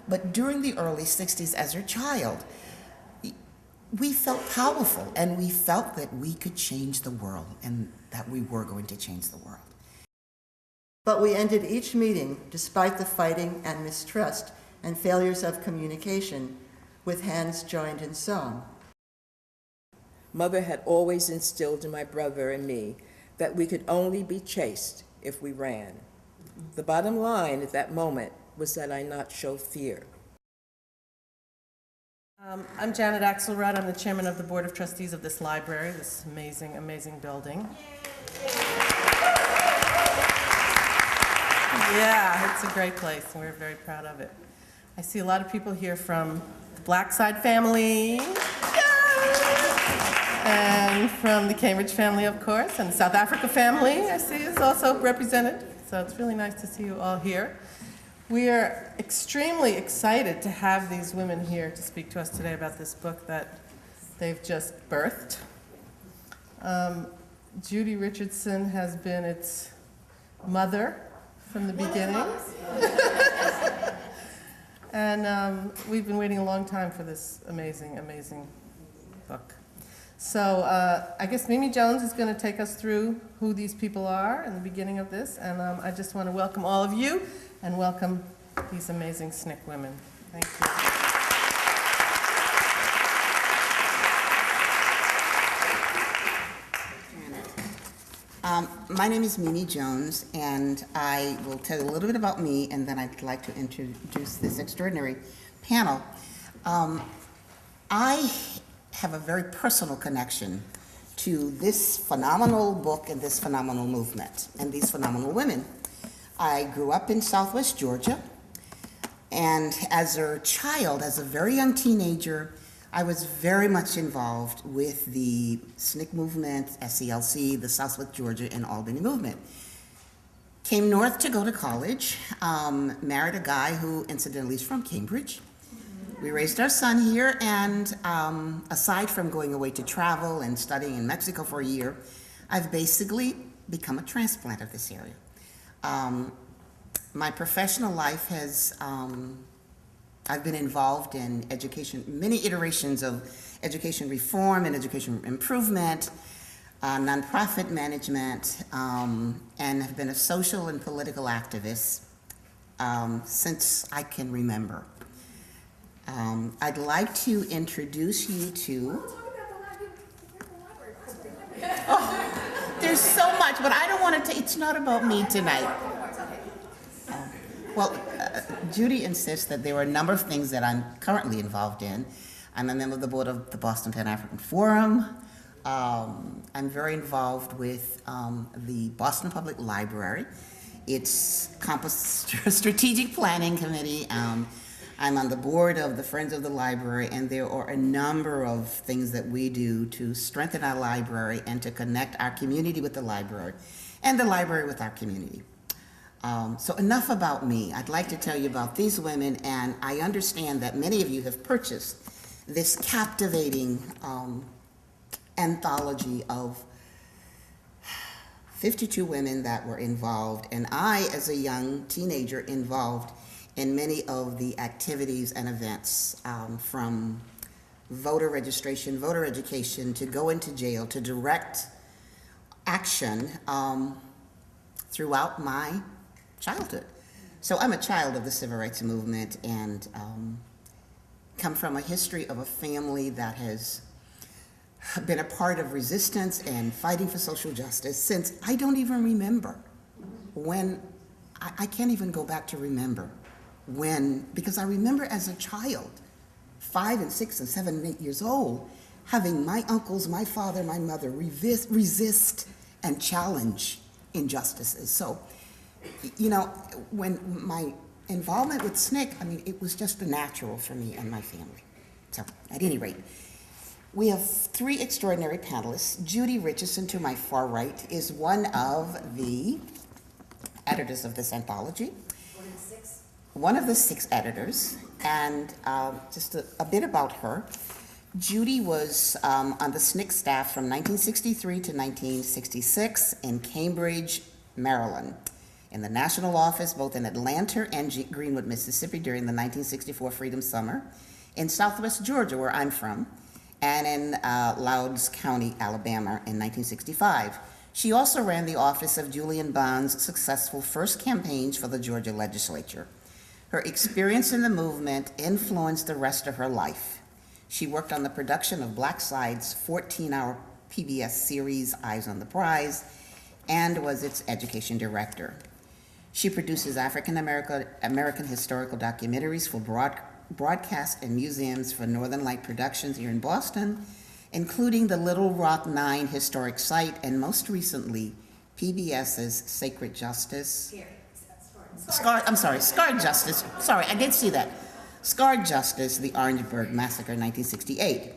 But during the early 60s as her child, we felt powerful and we felt that we could change the world and that we were going to change the world. But we ended each meeting, despite the fighting and mistrust and failures of communication, with hands joined in song. Mother had always instilled in my brother and me that we could only be chased if we ran. The bottom line at that moment was that I not show fear. I'm Janet Axelrod. I'm the chairman of the Board of Trustees of this library, this amazing, amazing building. Yeah, it's a great place, and we're very proud of it. I see a lot of people here from the Blackside family, and from the Cambridge family, of course, and the South Africa family, I see, is also represented. So it's really nice to see you all here. We are extremely excited to have these women here to speak to us today about this book that they've just birthed. Judy Richardson has been its mother from the beginning. And we've been waiting a long time for this amazing, amazing book. So I guess Mimi Jones is going to take us through who these people are in the beginning of this. And I just want to welcome all of you and welcome these amazing SNCC women. Thank you. My name is Mimi Jones, and I will tell you a little bit about me, and then I'd like to introduce this extraordinary panel. I have a very personal connection to this phenomenal book and this phenomenal movement and these phenomenal women. I grew up in Southwest Georgia, and as a child, as a very young teenager, I was very much involved with the SNCC movement, SCLC, the Southwest Georgia and Albany movement. Came north to go to college, married a guy who incidentally is from Cambridge. We raised our son here, and aside from going away to travel and studying in Mexico for a year, I've basically become a transplant of this area. My professional life has, I've been involved in education, many iterations of education reform and education improvement, nonprofit management, and have been a social and political activist since I can remember. I'd like to introduce you to, there's so much, but I don't want to, it's not about me tonight. Judy insists that there are a number of things that I'm currently involved in. I'm a member of the board of the Boston Pan-African Forum. I'm very involved with the Boston Public Library. It's Compass Strategic Planning Committee. I'm on the board of the Friends of the Library, and there are a number of things that we do to strengthen our library and to connect our community with the library and the library with our community. So enough about me. I'd like to tell you about these women, and I understand that many of you have purchased this captivating anthology of 52 women that were involved, and I, as a young teenager, involved in many of the activities and events, from voter registration, voter education, to go into jail, to direct action throughout my childhood. So I'm a child of the civil rights movement, and come from a history of a family that has been a part of resistance and fighting for social justice since I don't even remember when, I can't even go back to remember when, because I remember as a child, 5 and 6 and 7 and 8 years old, having my uncles, my father, my mother resist and challenge injustices. So, you know, when my involvement with SNCC, I mean, it was just natural for me and my family. So, at any rate, we have 3 extraordinary panelists. Judy Richardson, to my far right, is one of the editors of this anthology. One of the 6 editors, and just a bit about her. Judy was on the SNCC staff from 1963 to 1966 in Cambridge, Maryland. in the national office both in Atlanta and Greenwood, Mississippi during the 1964 Freedom Summer, in Southwest Georgia, where I'm from, and in Loudoun County, Alabama in 1965. She also ran the office of Julian Bond's successful first campaigns for the Georgia legislature. Her experience in the movement influenced the rest of her life. She worked on the production of Black Side's 14-hour PBS series, Eyes on the Prize, and was its education director. She produces African American historical documentaries for broadcast and museums for Northern Light Productions here in Boston, including the Little Rock 9 historic site, and most recently, PBS's Sacred Justice. Scarred Justice. Sorry, I did see that. Scarred Justice, the Orangeburg Massacre, 1968.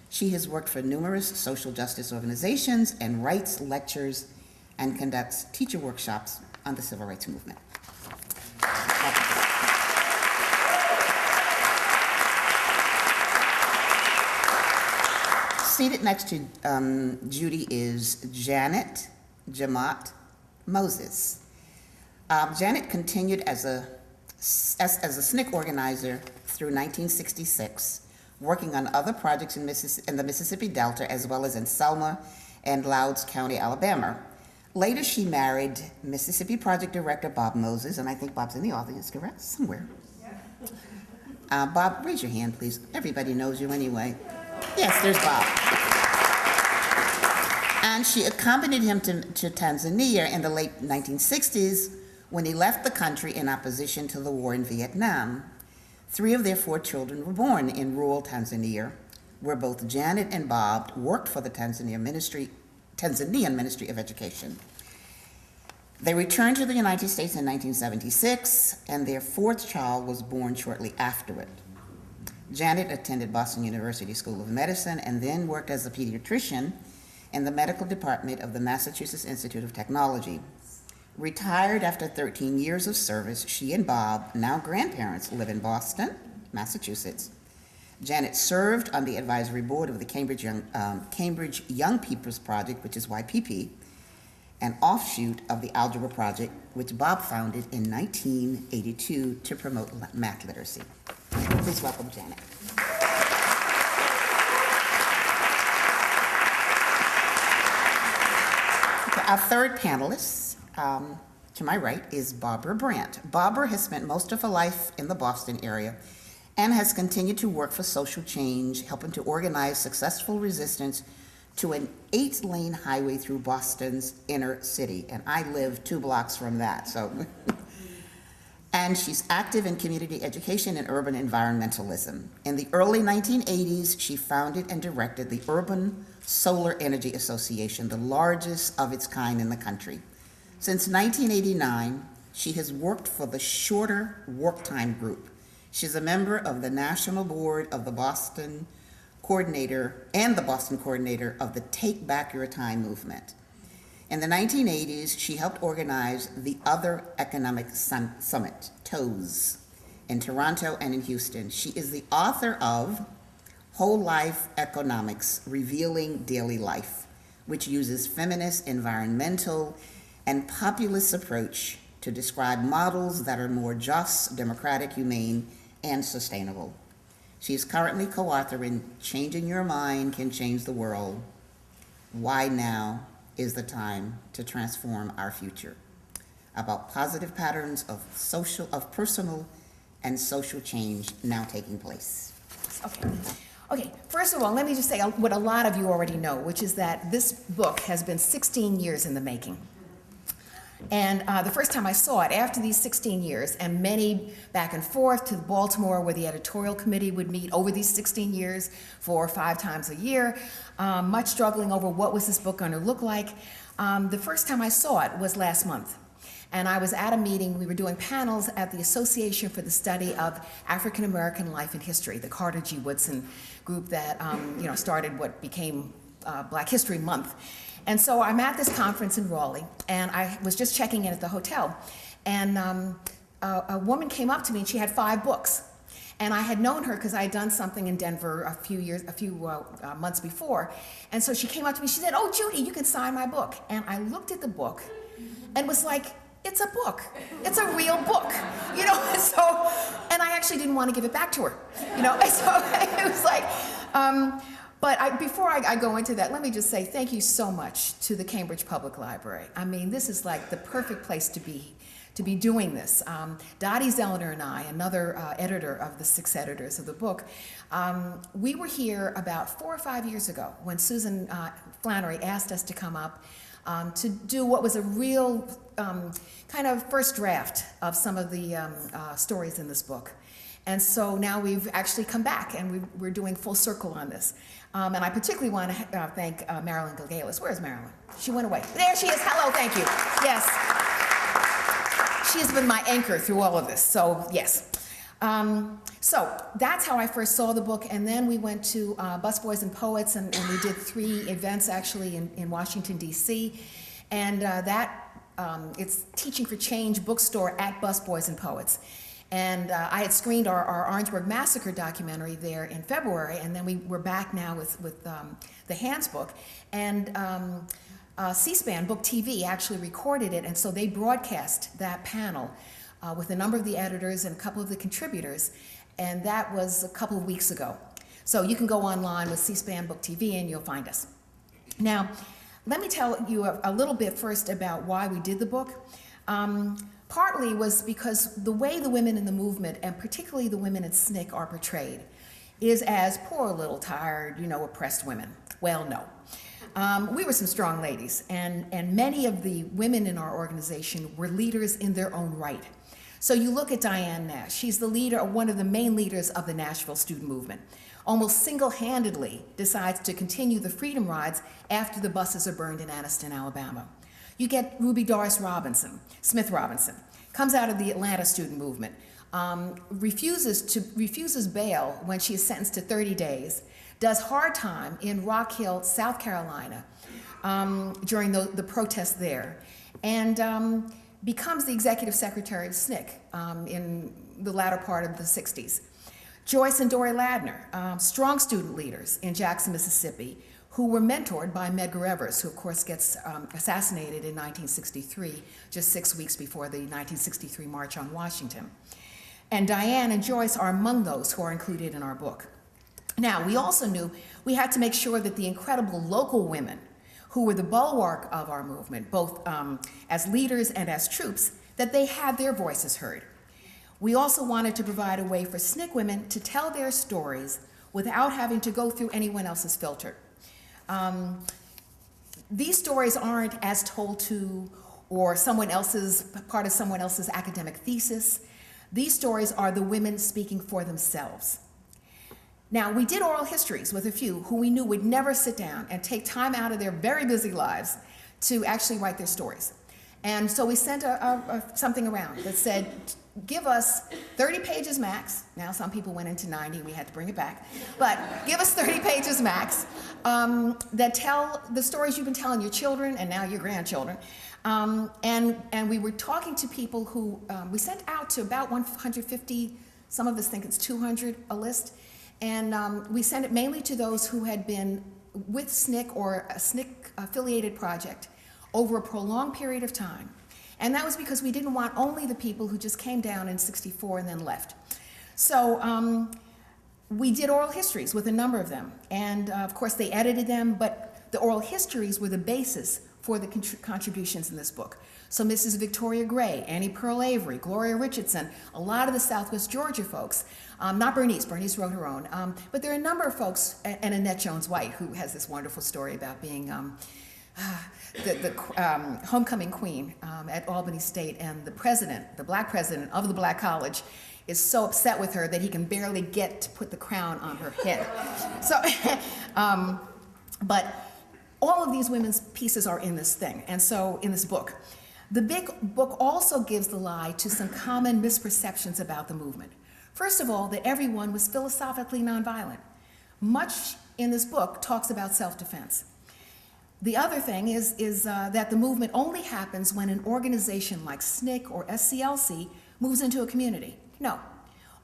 She has worked for numerous social justice organizations and writes lectures and conducts teacher workshops on the civil rights movement. Seated next to Judy is Janet Jamat Moses. Janet continued as a SNCC organizer through 1966, working on other projects in the Mississippi Delta, as well as in Selma and Loudoun County, Alabama. Later, she married Mississippi Project Director Bob Moses, and I think Bob's in the audience, correct? Somewhere. Bob, raise your hand, please. Everybody knows you anyway. Yes, there's Bob. And she accompanied him to Tanzania in the late 1960s when he left the country in opposition to the war in Vietnam. 3 of their 4 children were born in rural Tanzania, where both Janet and Bob worked for the Tanzanian Ministry of Education. They returned to the United States in 1976, and their 4th child was born shortly after it. Janet attended Boston University School of Medicine and then worked as a pediatrician in the medical department of the Massachusetts Institute of Technology. Retired after 13 years of service, she and Bob, now grandparents, live in Boston, Massachusetts. Janet served on the advisory board of the Cambridge Young People's Project, which is YPP, an offshoot of the Algebra Project, which Bob founded in 1982 to promote math literacy. Please welcome Janet. Okay, our third panelist, to my right, is Barbara Brandt. Barbara has spent most of her life in the Boston area and has continued to work for social change, helping to organize successful resistance to an 8-lane highway through Boston's inner city. And I live 2 blocks from that, so. And she's active in community education and urban environmentalism. In the early 1980s, she founded and directed the Urban Solar Energy Association, the largest of its kind in the country. Since 1989, she has worked for the Shorter Work Time Group. She's a member of the National Board of the Boston Coordinator and the Boston Coordinator of the Take Back Your Time movement. In the 1980s, she helped organize the Other Economic Summit, TOES, in Toronto and in Houston. She is the author of Whole Life Economics, Revealing Daily Life, which uses feminist, environmental, and populist approach to describe models that are more just, democratic, humane, and sustainable. She is currently co-authoring Changing Your Mind Can Change the World. Why Now is the Time to Transform Our Future, about positive patterns of personal and social change now taking place. Okay, first of all, let me just say what a lot of you already know, which is that this book has been 16 years in the making. And the first time I saw it, after these 16 years, and many back and forth to Baltimore, where the editorial committee would meet over these 16 years 4 or 5 times a year, much struggling over what was this book going to look like. The first time I saw it was last month. And I was at a meeting, we were doing panels at the Association for the Study of African American Life and History, the Carter G. Woodson group that started what became Black History Month. And so I'm at this conference in Raleigh, and I was just checking in at the hotel, and a woman came up to me, and she had 5 books. And I had known her because I had done something in Denver a few months before. And so she came up to me, she said, "Oh, Judy, you can sign my book." And I looked at the book and was like, it's a book. It's a real book, you know. So, and I actually didn't want to give it back to her, you know. So it was like, before I go into that, let me just say thank you so much to the Cambridge Public Library. I mean, this is like the perfect place to be doing this. Dottie Zellner and I, another editor of the 6 editors of the book, we were here about 4 or 5 years ago when Susan Flannery asked us to come up to do what was a real kind of first draft of some of the stories in this book. And so now we've actually come back and we're doing full circle on this. And I particularly want to thank Marilyn Gilgalis. Where's Marilyn? She went away. There she is. Hello, thank you. Yes. She has been my anchor through all of this, so yes. So that's how I first saw the book, and then we went to Busboys and Poets, and we did 3 events actually in Washington, D.C., and it's Teaching for Change bookstore at Busboys and Poets. And I had screened our Orangeburg Massacre documentary there in February, and then we're back now with the Hands book, and C-SPAN Book TV actually recorded it, and so they broadcast that panel with a number of the editors and a couple of the contributors, and that was a couple of weeks ago. So you can go online with C-SPAN Book TV and you'll find us. Now, let me tell you a little bit first about why we did the book. Partly was because the way the women in the movement, and particularly the women at SNCC, are portrayed is as poor little tired, you know, oppressed women. Well, no. We were some strong ladies, and many of the women in our organization were leaders in their own right. So you look at Diane Nash. She's the leader, or one of the main leaders of the Nashville student movement. Almost single-handedly decides to continue the freedom rides after the buses are burned in Anniston, Alabama. You get Ruby Doris Smith Robinson, comes out of the Atlanta student movement, refuses bail when she is sentenced to 30 days, does hard time in Rock Hill, South Carolina, during the protests there, and becomes the executive secretary of SNCC in the latter part of the 60s. Joyce and Dory Ladner, strong student leaders in Jackson, Mississippi, who were mentored by Medgar Evers, who of course gets assassinated in 1963, just 6 weeks before the 1963 March on Washington. And Diane and Joyce are among those who are included in our book. Now, we also knew we had to make sure that the incredible local women who were the bulwark of our movement, both as leaders and as troops, that they had their voices heard. We also wanted to provide a way for SNCC women to tell their stories without having to go through anyone else's filter. These stories aren't as told to or part of someone else's academic thesis. These stories are the women speaking for themselves. Now, we did oral histories with a few who we knew would never sit down and take time out of their very busy lives to actually write their stories. And so we sent something around that said, give us 30 pages max. Now, some people went into 90, we had to bring it back. But give us 30 pages max that tell the stories you've been telling your children and now your grandchildren. And we were talking to people who, we sent out to about 150, some of us think it's 200, a list. And we sent it mainly to those who had been with SNCC or a SNCC-affiliated project over a prolonged period of time. And that was because we didn't want only the people who just came down in '64 and then left. So we did oral histories with a number of them. And of course, they edited them, but the oral histories were the basis for the contributions in this book. So Mrs. Victoria Gray, Annie Pearl Avery, Gloria Richardson, a lot of the Southwest Georgia folks, not Bernice wrote her own, but there are a number of folks, and Annette Jones-White, who has this wonderful story about being the homecoming queen at Albany State, and the president, the black president of the black college, is so upset with her that he can barely get to put the crown on her head. So, but all of these women's pieces are in this thing, and so in this book. The big book also gives the lie to some common misperceptions about the movement. First of all, that everyone was philosophically nonviolent. Much in this book talks about self-defense. The other thing is that the movement only happens when an organization like SNCC or SCLC moves into a community. No.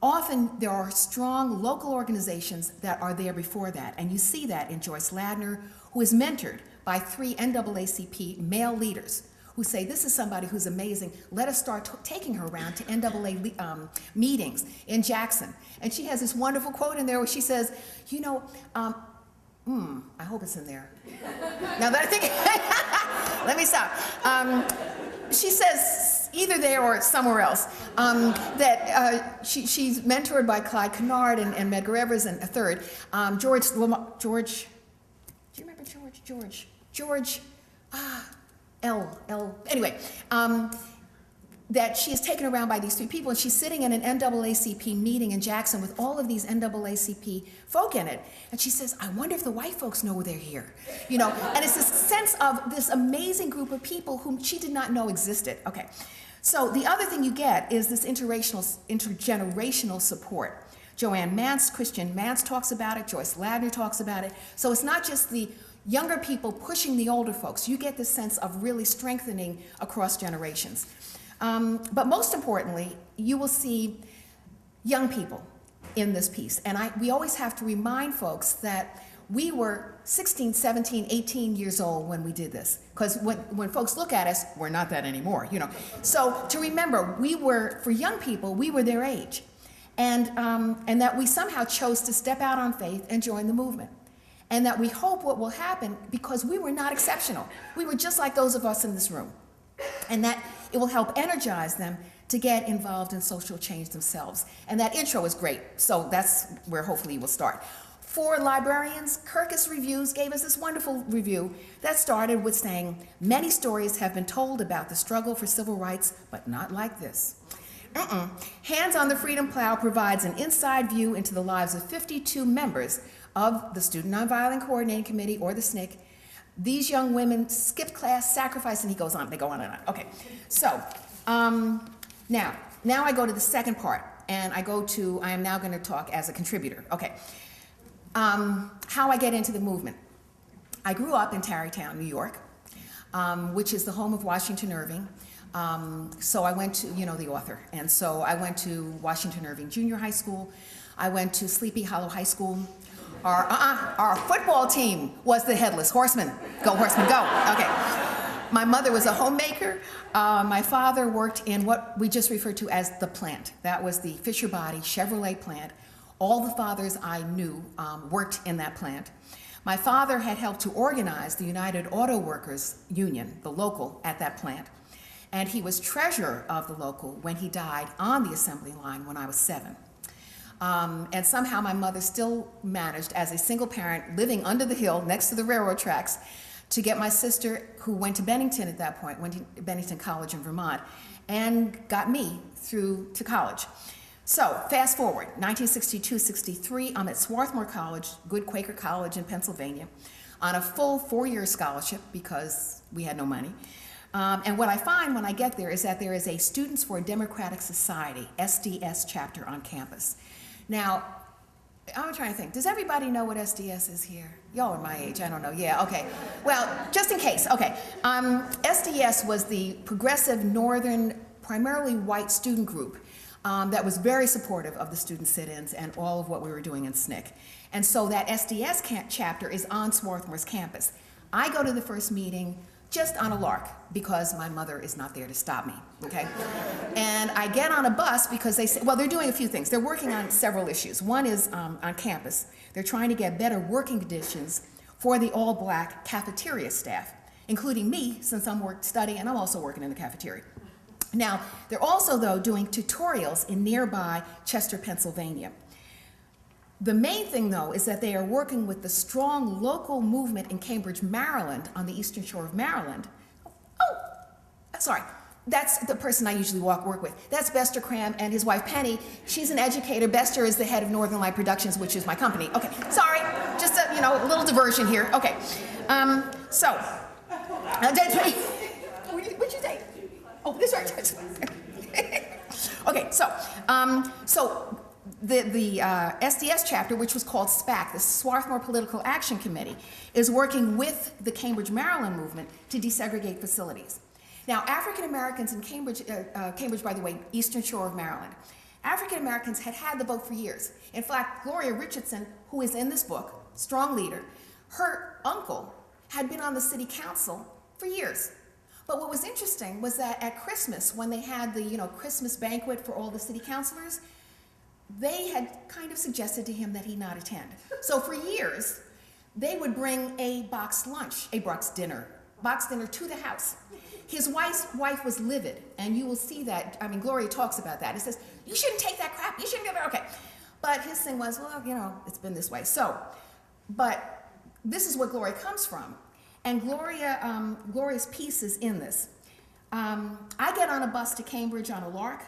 Often there are strong local organizations that are there before that, and you see that in Joyce Ladner, who is mentored by 3 NAACP male leaders who say, this is somebody who's amazing. Let us start taking her around to NAA meetings in Jackson. And she has this wonderful quote in there where she says, you know, I hope it's in there. Now that I think, let me stop. She says, either there or somewhere else, that she's mentored by Clyde Kennard and Medgar Evers and a third, George, do you remember George, anyway, that she is taken around by these three people, and she's sitting in an NAACP meeting in Jackson with all of these NAACP folk in it, and she says, I wonder if the white folks know they're here, you know, and it's this sense of this amazing group of people whom she did not know existed. Okay, so the other thing you get is this intergenerational support. Joanne Mance, Christian Mance talks about it, Joyce Ladner talks about it, so it's not just the younger people pushing the older folks. You get this sense of really strengthening across generations. But most importantly, you will see young people in this piece. And we always have to remind folks that we were 16, 17, 18 years old when we did this. Because when folks look at us, we're not that anymore, you know. So to remember, for young people, we were their age. And that we somehow chose to step out on faith and join the movement. And that we hope what will happen, because we were not exceptional. We were just like those of us in this room. And that it will help energize them to get involved in social change themselves. And that intro is great, so that's where hopefully we'll start. For librarians, Kirkus Reviews gave us this wonderful review that started with saying, many stories have been told about the struggle for civil rights, but not like this. Hands on the Freedom Plow provides an inside view into the lives of 52 members of the Student Nonviolent Coordinating Committee, or the SNCC. These young women skipped class, sacrificed, and he goes on, they go on and on. Okay, so now I go to the second part, and I am now gonna talk as a contributor. Okay, how I get into the movement. I grew up in Tarrytown, New York, which is the home of Washington Irving. So I went to, you know, the author, and so I went to Washington Irving Junior High School. I went to Sleepy Hollow High School. Our football team was the Headless Horsemen. Go Horsemen, go. Okay. My mother was a homemaker. My father worked in what we just referred to as the plant. That was the Fisher Body Chevrolet plant. All the fathers I knew worked in that plant. My father had helped to organize the United Auto Workers Union, the local, at that plant. And he was treasurer of the local when he died on the assembly line when I was 7. And somehow my mother still managed, as a single parent living under the hill next to the railroad tracks, to get my sister, who went to Bennington at that point, went to Bennington College in Vermont, and got me through to college. So fast forward, 1962-63, I'm at Swarthmore College, good Quaker college in Pennsylvania, on a full 4-year scholarship because we had no money. And what I find when I get there is that there is a Students for a Democratic Society, SDS chapter on campus. Now, I'm trying to think, does everybody know what SDS is here? Y'all are my age, I don't know, yeah, okay. Well, just in case, okay. SDS was the progressive northern, primarily white student group that was very supportive of the student sit-ins and all of what we were doing in SNCC. And so that SDS chapter is on Swarthmore's campus. I go to the first meeting just on a lark, because my mother is not there to stop me, okay? And I get on a bus because they say, well, they're doing a few things. They're working on several issues. One is on campus. They're trying to get better working conditions for the all-black cafeteria staff, including me, since I'm studying, and I'm also working in the cafeteria. Now, they're also, though, doing tutorials in nearby Chester, Pennsylvania. The main thing, though, is that they are working with the strong local movement in Cambridge, Maryland, on the eastern shore of Maryland. Oh, sorry. That's the person I usually work with. That's Bester Cram and his wife, Penny. She's an educator. Bester is the head of Northern Light Productions, which is my company. Okay, sorry. Just a, a little diversion here. Okay. What'd you say? Oh, this right. Okay, so the SDS chapter, which was called SPAC, the Swarthmore Political Action Committee, is working with the Cambridge, Maryland movement to desegregate facilities. Now, African Americans in Cambridge, by the way, eastern shore of Maryland, African Americans had the vote for years. In fact, Gloria Richardson, who is in this book, strong leader, her uncle had been on the city council for years. But what was interesting was that at Christmas, when they had the, Christmas banquet for all the city councilors, they had kind of suggested to him that he not attend. So for years, they would bring a box dinner to the house. His wife was livid, and you will see that. I mean, Gloria talks about that. It says, you shouldn't take that crap. You shouldn't give it. Okay. But his thing was, well, it's been this way. So, but this is where Gloria comes from. And Gloria's piece is in this. I get on a bus to Cambridge on a lark.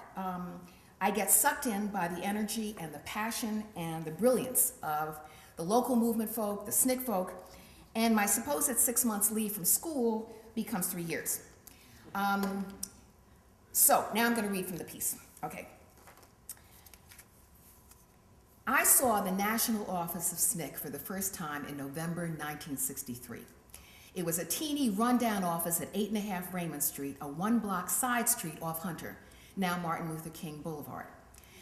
I get sucked in by the energy and the passion and the brilliance of the local movement folk, the SNCC folk, and my supposed 6 months leave from school becomes 3 years. So now I'm going to read from the piece. Okay. I saw the national office of SNCC for the first time in November 1963. It was a teeny, rundown office at 8.5 Raymond Street, a 1-block side street off Hunter, now Martin Luther King Boulevard,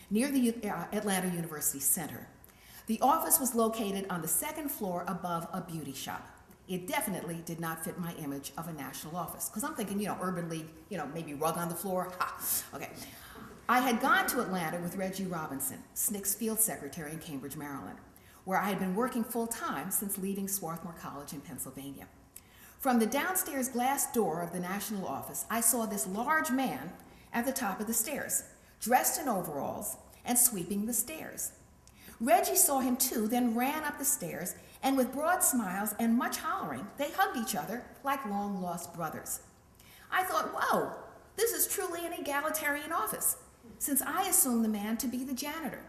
near the Atlanta University Center. The office was located on the 2nd floor above a beauty shop. It definitely did not fit my image of a national office, because I'm thinking, Urban League, maybe rug on the floor. Ha! Okay. I had gone to Atlanta with Reggie Robinson, SNCC's field secretary in Cambridge, Maryland, where I had been working full-time since leaving Swarthmore College in Pennsylvania. From the downstairs glass door of the national office, I saw this large man at the top of the stairs, dressed in overalls and sweeping the stairs. Reggie saw him too, then ran up the stairs, and with broad smiles and much hollering, they hugged each other like long-lost brothers. I thought, whoa, this is truly an egalitarian office, since I assumed the man to be the janitor.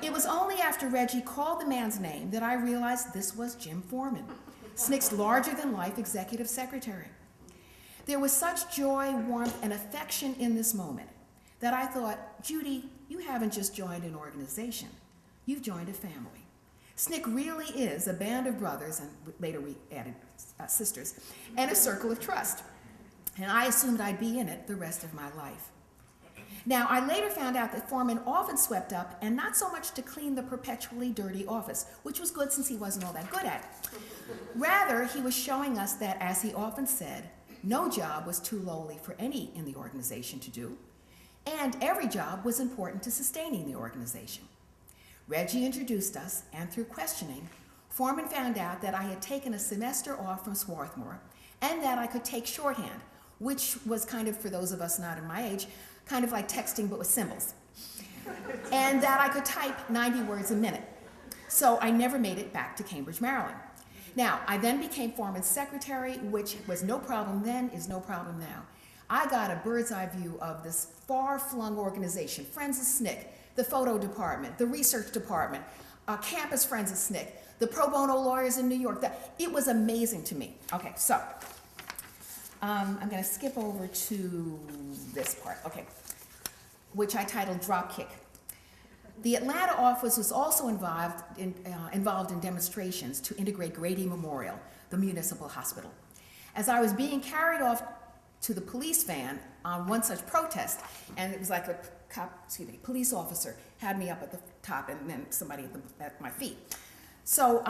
It was only after Reggie called the man's name that I realized this was Jim Foreman, SNCC's larger-than-life executive secretary. There was such joy, warmth, and affection in this moment that I thought, Judy, you haven't just joined an organization, you've joined a family. SNCC really is a band of brothers, and later we added sisters, and a circle of trust. And I assumed I'd be in it the rest of my life. Now, I later found out that Foreman often swept up, and not so much to clean the perpetually dirty office, which was good since he wasn't all that good at it. Rather, he was showing us that, as he often said, no job was too lowly for any in the organization to do, and every job was important to sustaining the organization. Reggie introduced us, and through questioning, Foreman found out that I had taken a semester off from Swarthmore, and that I could take shorthand, which was kind of, for those of us not in my age, kind of like texting but with symbols, and that I could type 90 words a minute. So I never made it back to Cambridge, Maryland. Now, I then became Foreman's secretary, which was no problem then, is no problem now. I got a bird's eye view of this far-flung organization, Friends of SNCC, the photo department, the research department, campus Friends of SNCC, the pro bono lawyers in New York. It was amazing to me. Okay, so I'm going to skip over to this part, okay, which I titled Dropkick. The Atlanta office was also involved in demonstrations to integrate Grady Memorial, the municipal hospital. As I was being carried off to the police van on one such protest, and it was like a police officer had me up at the top and then somebody at my feet. So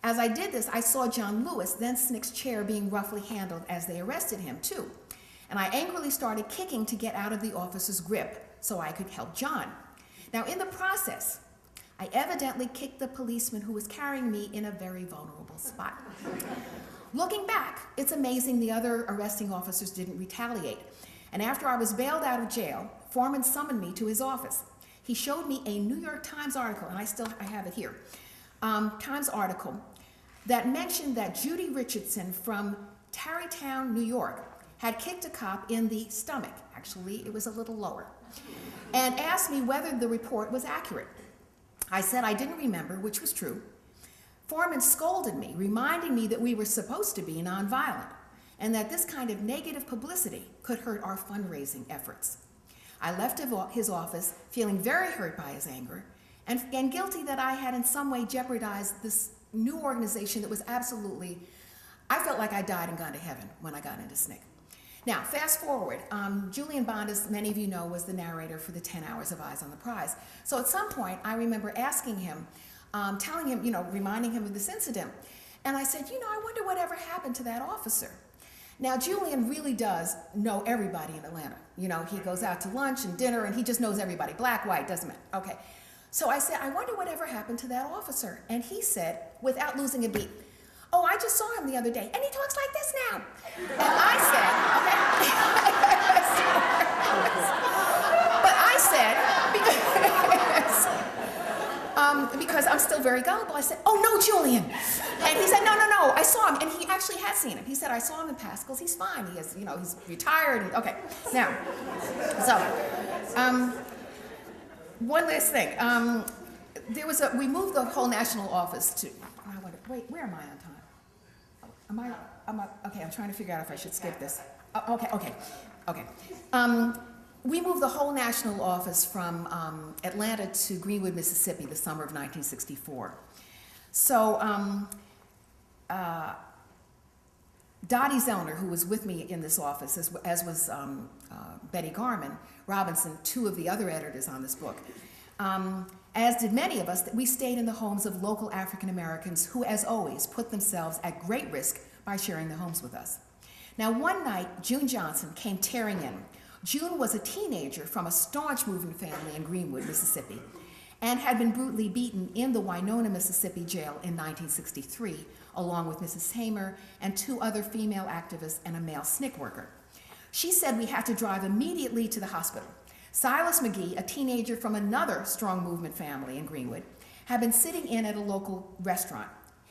as I did this, I saw John Lewis, then SNCC's chair, being roughly handled as they arrested him too. And I angrily started kicking to get out of the officer's grip so I could help John. Now, in the process, I evidently kicked the policeman who was carrying me in a very vulnerable spot. Looking back, it's amazing the other arresting officers didn't retaliate. And after I was bailed out of jail, Foreman summoned me to his office. He showed me a New York Times article, and I have it here, Times article that mentioned that Judy Richardson from Tarrytown, New York, had kicked a cop in the stomach. Actually, it was a little lower, and asked me whether the report was accurate. I said I didn't remember, which was true. Foreman scolded me, reminding me that we were supposed to be nonviolent, and that this kind of negative publicity could hurt our fundraising efforts. I left his office feeling very hurt by his anger, and guilty that I had in some way jeopardized this new organization that was absolutely, I felt like I died and gone to heaven when I got into SNCC. Now, fast forward, Julian Bond, as many of you know, was the narrator for the 10 Hours of Eyes on the Prize. So at some point, I remember asking him, telling him, reminding him of this incident. And I said, I wonder whatever happened to that officer. Now, Julian really does know everybody in Atlanta. You know, he goes out to lunch and dinner, and he just knows everybody, black, white, doesn't matter. Okay. So I said, I wonder whatever happened to that officer. And he said, without losing a beat, oh, I just saw him the other day, and he talks like this now. And I said, okay. But I said, because I'm still very gullible, I said, oh, no, Julian. And he said, no, I saw him. And he actually had seen him. He said, I saw him in Pascal's. He's fine. He has, you know, he's retired. And, okay. Now, so, one last thing. We moved the whole national office to, wait, where am I on time? Okay, I'm trying to figure out if I should skip this. Okay. We moved the whole national office from Atlanta to Greenwood, Mississippi, the summer of 1964. So Dottie Zellner, who was with me in this office, as was Betty Garman Robinson, two of the other editors on this book, as did many of us, we stayed in the homes of local African Americans who, as always, put themselves at great risk by sharing their homes with us. Now, one night, June Johnson came tearing in. June was a teenager from a staunch movement family in Greenwood, Mississippi, and had been brutally beaten in the Winona, Mississippi jail in 1963, along with Mrs. Hamer and two other female activists and a male SNCC worker. She said we had to drive immediately to the hospital. Silas McGee, a teenager from another strong movement family in Greenwood, had been sitting in at a local restaurant,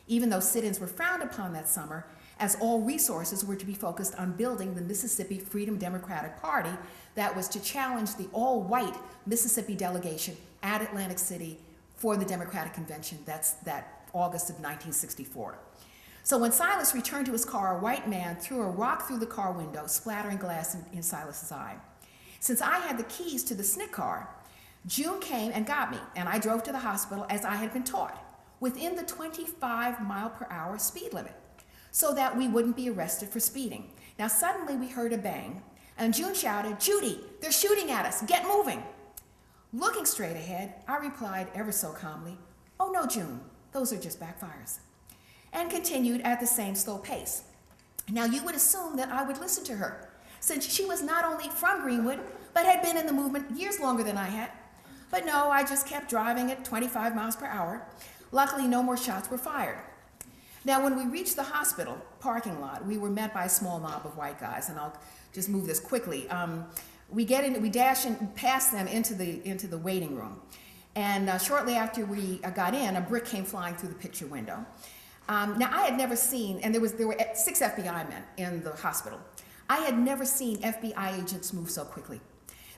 even though sit-ins were frowned upon that summer, as all resources were to be focused on building the Mississippi Freedom Democratic Party that was to challenge the all-white Mississippi delegation at Atlantic City for the Democratic Convention. That's that August of 1964. So when Silas returned to his car, a white man threw a rock through the car window, splattering glass in Silas's eye. Since I had the keys to the SNCC car, June came and got me, and I drove to the hospital as I had been taught, within the 25-mile-per-hour speed limit, so that we wouldn't be arrested for speeding. Now suddenly we heard a bang, and June shouted, "Judy, they're shooting at us, get moving." Looking straight ahead, I replied ever so calmly, "Oh no, June, those are just backfires," and continued at the same slow pace. Now you would assume that I would listen to her, since she was not only from Greenwood, but had been in the movement years longer than I had. But no, I just kept driving at 25 miles per hour. Luckily, no more shots were fired. Now, when we reached the hospital parking lot, we were met by a small mob of white guys, and I'll just move this quickly. We dash past them into the waiting room, and shortly after we got in, a brick came flying through the picture window. Now, I had never seen, and there were 6 FBI men in the hospital. I had never seen FBI agents move so quickly.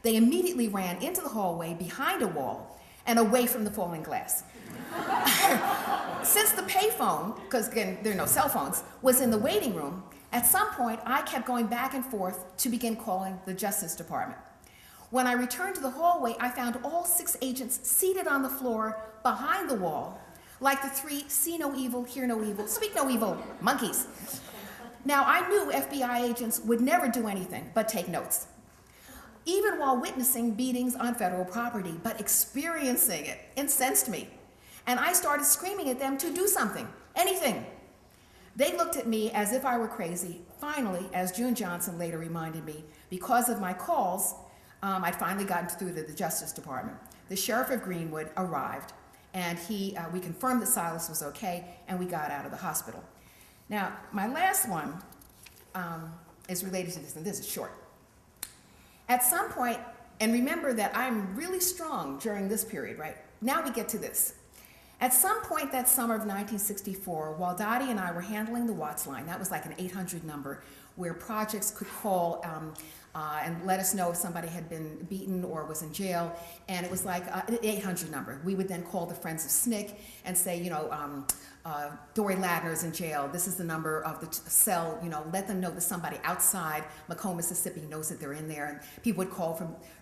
They immediately ran into the hallway behind a wall and away from the falling glass. Since the payphone, because again, there are no cell phones, was in the waiting room, at some point I kept going back and forth to begin calling the Justice Department. When I returned to the hallway, I found all 6 agents seated on the floor behind the wall, like the 3 see no evil, hear no evil, speak no evil monkeys. Now, I knew FBI agents would never do anything but take notes, even while witnessing beatings on federal property, but experiencing it incensed me. And I started screaming at them to do something, anything. They looked at me as if I were crazy. Finally, as June Johnson later reminded me, because of my calls, I'd finally gotten through to the Justice Department. The sheriff of Greenwood arrived, and we confirmed that Silas was okay, and we got out of the hospital. Now, my last one is related to this, and this is short. At some point, and remember that I'm really strong during this period, right? Now we get to this. At some point that summer of 1964, while Dottie and I were handling the Watts line, that was like an 800 number where projects could call and let us know if somebody had been beaten or was in jail, and it was like an 800 number. We would then call the Friends of SNCC and say, Dory Ladner's in jail. This is the number of the cell, let them know that somebody outside Macomb, Mississippi knows that they're in there. And people would call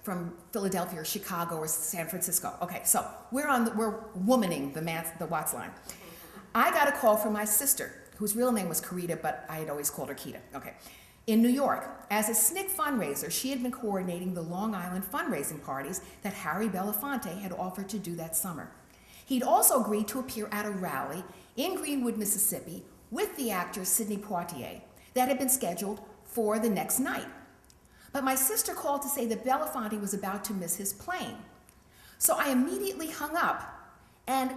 from Philadelphia or Chicago or San Francisco. Okay, so we're womaning the Watts line. I got a call from my sister, whose real name was Carita, but I had always called her Kita. Okay. In New York, as a SNCC fundraiser, she had been coordinating the Long Island fundraising parties that Harry Belafonte had offered to do that summer. He'd also agreed to appear at a rally in Greenwood, Mississippi, with the actor Sidney Poitier that had been scheduled for the next night. But my sister called to say that Belafonte was about to miss his plane. So I immediately hung up and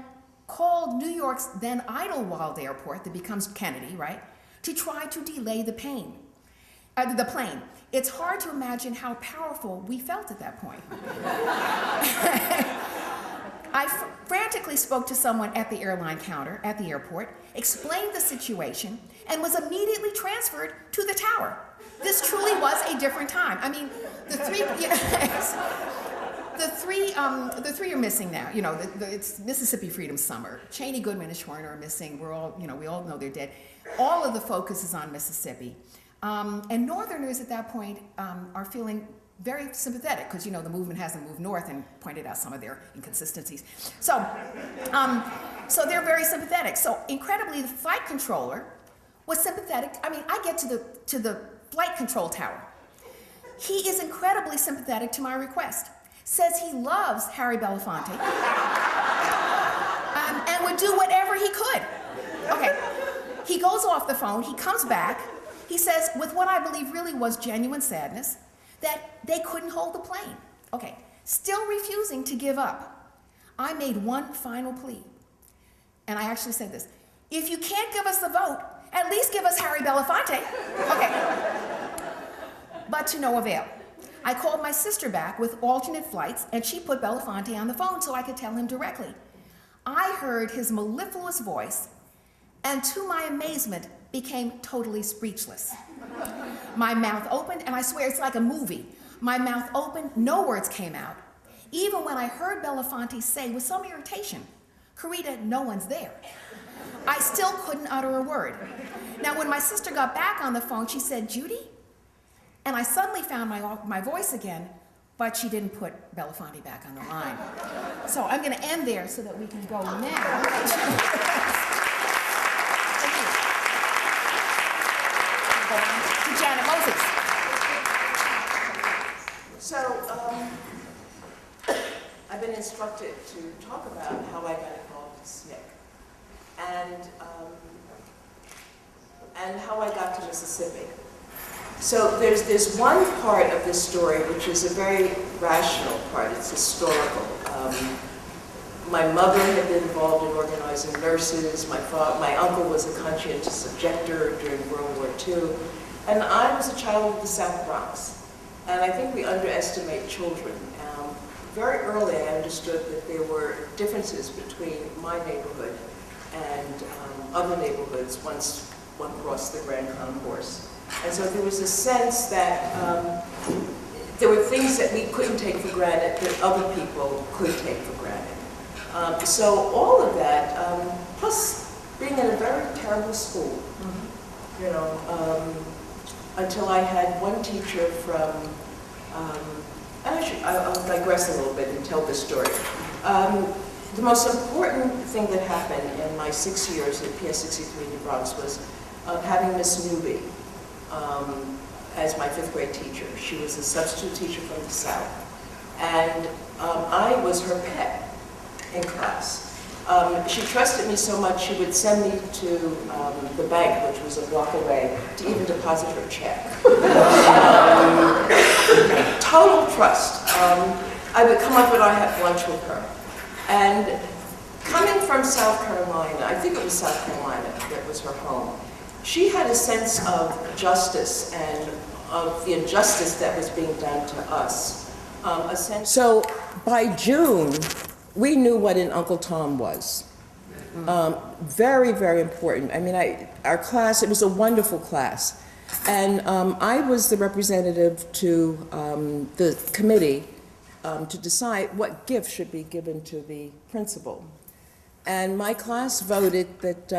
called New York's then Idlewild Airport, that becomes Kennedy, right, to try to delay the plane. It's hard to imagine how powerful we felt at that point. I frantically spoke to someone at the airline counter at the airport, explained the situation, and was immediately transferred to the tower. This truly was a different time. I mean, the three are missing now. You know, it's Mississippi Freedom Summer. Cheney, Goodman, and Schwerner are missing. We all know they're dead. All of the focus is on Mississippi. And Northerners at that point are feeling very sympathetic because, you know, the movement hasn't moved north and pointed out some of their inconsistencies. So they're very sympathetic. So incredibly, the flight controller was sympathetic. I mean, I get to the flight control tower. He is incredibly sympathetic to my request. Says he loves Harry Belafonte and would do whatever he could. Okay, he goes off the phone, he comes back, he says, with what I believe really was genuine sadness, that they couldn't hold the plane. Okay, still refusing to give up. I made one final plea, and I actually said this: if you can't give us the vote, at least give us Harry Belafonte. Okay, but to no avail. I called my sister back with alternate flights, and she put Belafonte on the phone so I could tell him directly. I heard his mellifluous voice, and to my amazement, became totally speechless. My mouth opened, and I swear it's like a movie. My mouth opened, no words came out. Even when I heard Belafonte say with some irritation, "Carita, no one's there," I still couldn't utter a word. Now, when my sister got back on the phone, she said, "Judy?" And I suddenly found my voice again, but she didn't put Belafonte back on the line. So I'm going to end there so that we can go now to Janet Moses. So, I've been instructed to talk about how I got involved in SNCC and how I got to Mississippi. So there's one part of this story which is a very rational part. It's historical. My mother had been involved in organizing nurses. My uncle was a conscientious objector during World War II. And I was a child of the South Bronx. And I think we underestimate children. Very early I understood that there were differences between my neighborhood and other neighborhoods once one crossed the Grand Concourse. And so there was a sense that there were things that we couldn't take for granted that other people could take for granted. So all of that, plus being in a very terrible school, you know, until I had one teacher from, I'll digress a little bit and tell this story. The most important thing that happened in my 6 years at PS 63 in the Bronx was having Miss Newby as my 5th grade teacher. She was a substitute teacher from the South. And I was her pet in class. She trusted me so much she would send me to the bank, which was a block away, to even deposit her check. Total trust. I would come up and I had lunch with her. And coming from South Carolina, I think it was South Carolina that was her home, she had a sense of justice and of the injustice that was being done to us. So by June, we knew what an Uncle Tom was. Very, very important. I mean, our class, it was a wonderful class. And I was the representative to the committee to decide what gift should be given to the principal. And my class voted that,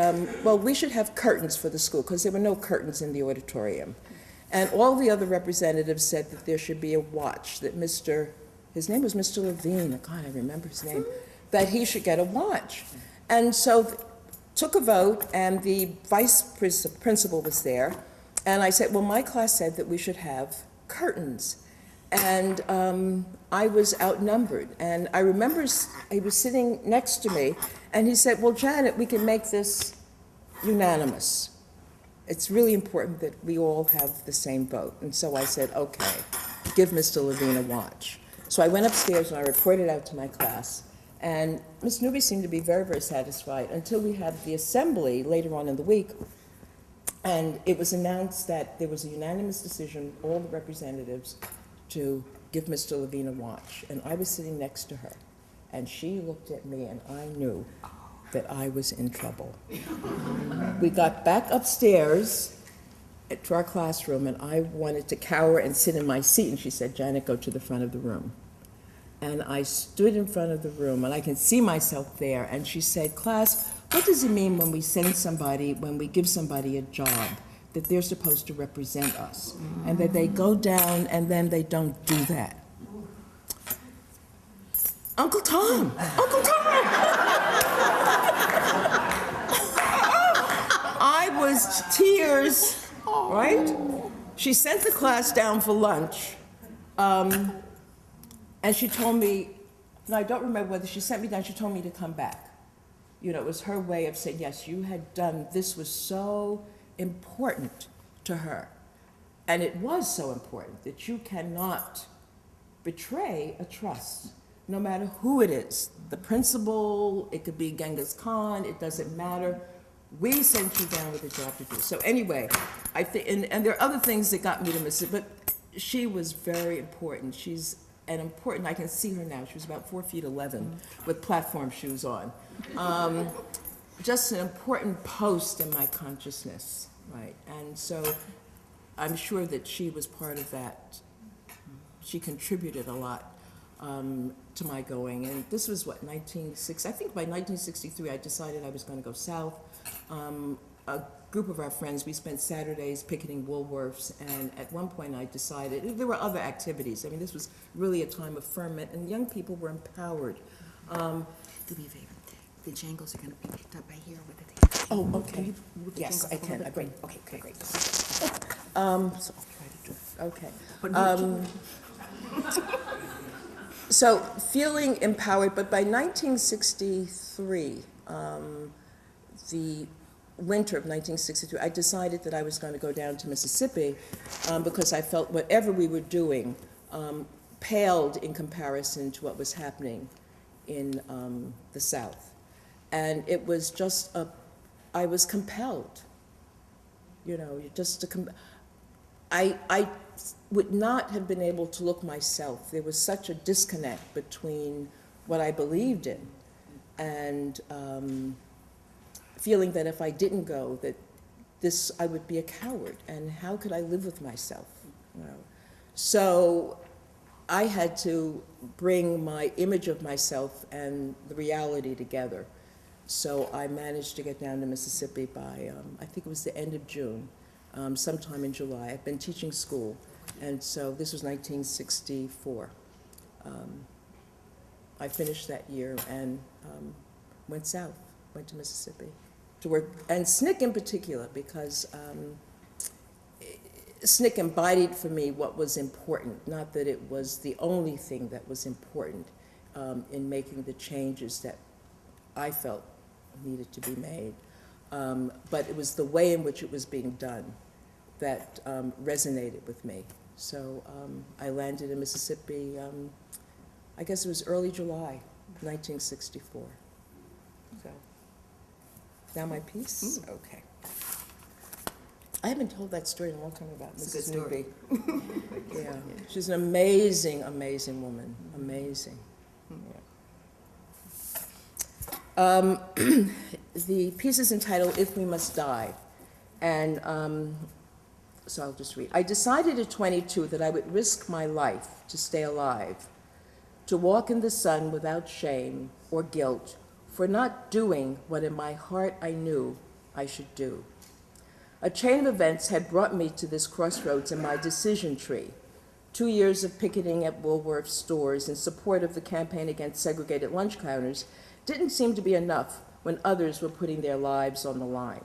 well, we should have curtains for the school because there were no curtains in the auditorium. And all the other representatives said that there should be a watch, that his name was Mr. Levine, God, I remember his name, that he should get a watch. And so took a vote, and the vice principal was there. And I said, well, my class said that we should have curtains. And I was outnumbered. And I remember he was sitting next to me, and he said, well, Janet, we can make this unanimous. it's really important that we all have the same vote. And so I said, okay, give Mr. Levine a watch. So I went upstairs and I reported out to my class. And Ms. Newby seemed to be very, very satisfied until we had the assembly later on in the week. And it was announced that there was a unanimous decision, all the representatives, to give Mr. Levine a watch. And I was sitting next to her. And she looked at me and I knew that I was in trouble. We got back upstairs to our classroom and I wanted to cower and sit in my seat. And she said, Janet, go to the front of the room. And I stood in front of the room, and I can see myself there, and she said, class, what does it mean when we send somebody, when we give somebody a job, that they're supposed to represent us, and that they go down and then they don't do that? Uncle Tom! Uncle Tom! I was tears, right? She sent the class down for lunch. And she told me, no, I don't remember whether she sent me down, she told me to come back. You know, it was her way of saying, yes, you had done, this was so important to her. And it was so important that you cannot betray a trust, no matter who it is. The principal, it could be Genghis Khan, it doesn't matter. We sent you down with a job to do. So anyway, I think, and there are other things that got me to miss it, but she was very important. She's an important, I can see her now, she was about 4'11" with platform shoes on. Just an important post in my consciousness, right? And so I'm sure that she was part of that. She contributed a lot to my going. And this was what, 1960, I think by 1963 I decided I was going to go south. A group of our friends, we spent Saturdays picketing Woolworths, and at one point I decided, there were other activities. I mean, this was really a time of ferment, and young people were empowered. Do me a favor. The jangles are going to be picked up right here with the thing. Oh, okay. Can you move the Yes, I jangles a can. little Great. bit? Okay, great. So I'll try to do it. Okay. But no, So feeling empowered, but by 1963, the winter of 1963, I decided that I was going to go down to Mississippi because I felt whatever we were doing paled in comparison to what was happening in the South. And it was just I was compelled, you know, just to I would not have been able to look myself. There was such a disconnect between what I believed in and feeling that if I didn't go, that I would be a coward, and how could I live with myself? You know? So I had to bring my image of myself and the reality together. So I managed to get down to Mississippi by, I think it was the end of June, sometime in July. I've been teaching school, and so this was 1964. I finished that year and went south, went to Mississippi to work, and SNCC in particular, because SNCC embodied for me what was important, not that it was the only thing that was important in making the changes that I felt needed to be made. But it was the way in which it was being done that resonated with me. So I landed in Mississippi, I guess it was early July, 1964. So, now my piece? Okay. I haven't told that story in a long time about Mrs. Newby. Yeah, she's an amazing, amazing woman, amazing. Yeah. The piece is entitled If We Must Die, and so I'll just read. I decided at 22 that I would risk my life to stay alive, to walk in the sun without shame or guilt for not doing what in my heart I knew I should do. A chain of events had brought me to this crossroads in my decision tree. 2 years of picketing at Woolworth stores in support of the campaign against segregated lunch counters didn't seem to be enough when others were putting their lives on the line.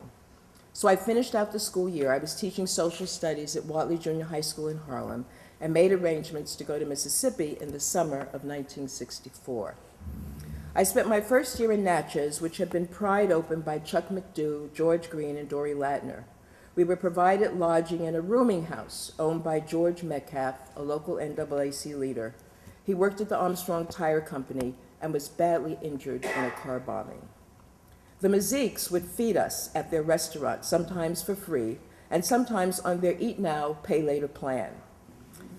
So I finished out the school year. I was teaching social studies at Watley Junior High School in Harlem and made arrangements to go to Mississippi in the summer of 1964. I spent my first year in Natchez, which had been pried open by Chuck McDew, George Green, and Dory Ladner. We were provided lodging in a rooming house owned by George Metcalf, a local NAAC leader. He worked at the Armstrong Tire Company and was badly injured in a car bombing. The Maziques would feed us at their restaurant, sometimes for free, and sometimes on their eat now, pay later plan.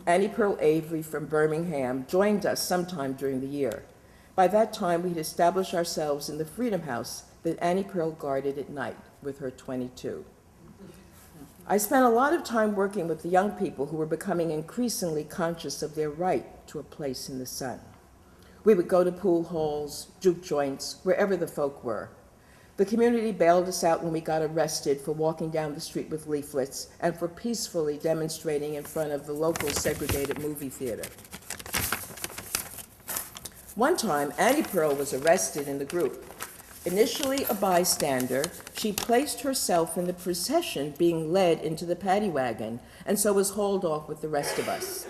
Annie Pearl Avery from Birmingham joined us sometime during the year. By that time, we had established ourselves in the Freedom House that Annie Pearl guarded at night with her 22. I spent a lot of time working with the young people who were becoming increasingly conscious of their right to a place in the sun. We would go to pool halls, juke joints, wherever the folk were. The community bailed us out when we got arrested for walking down the street with leaflets and for peacefully demonstrating in front of the local segregated movie theater. One time, Annie Pearl was arrested in the group. Initially a bystander, she placed herself in the procession being led into the paddy wagon and so was hauled off with the rest of us.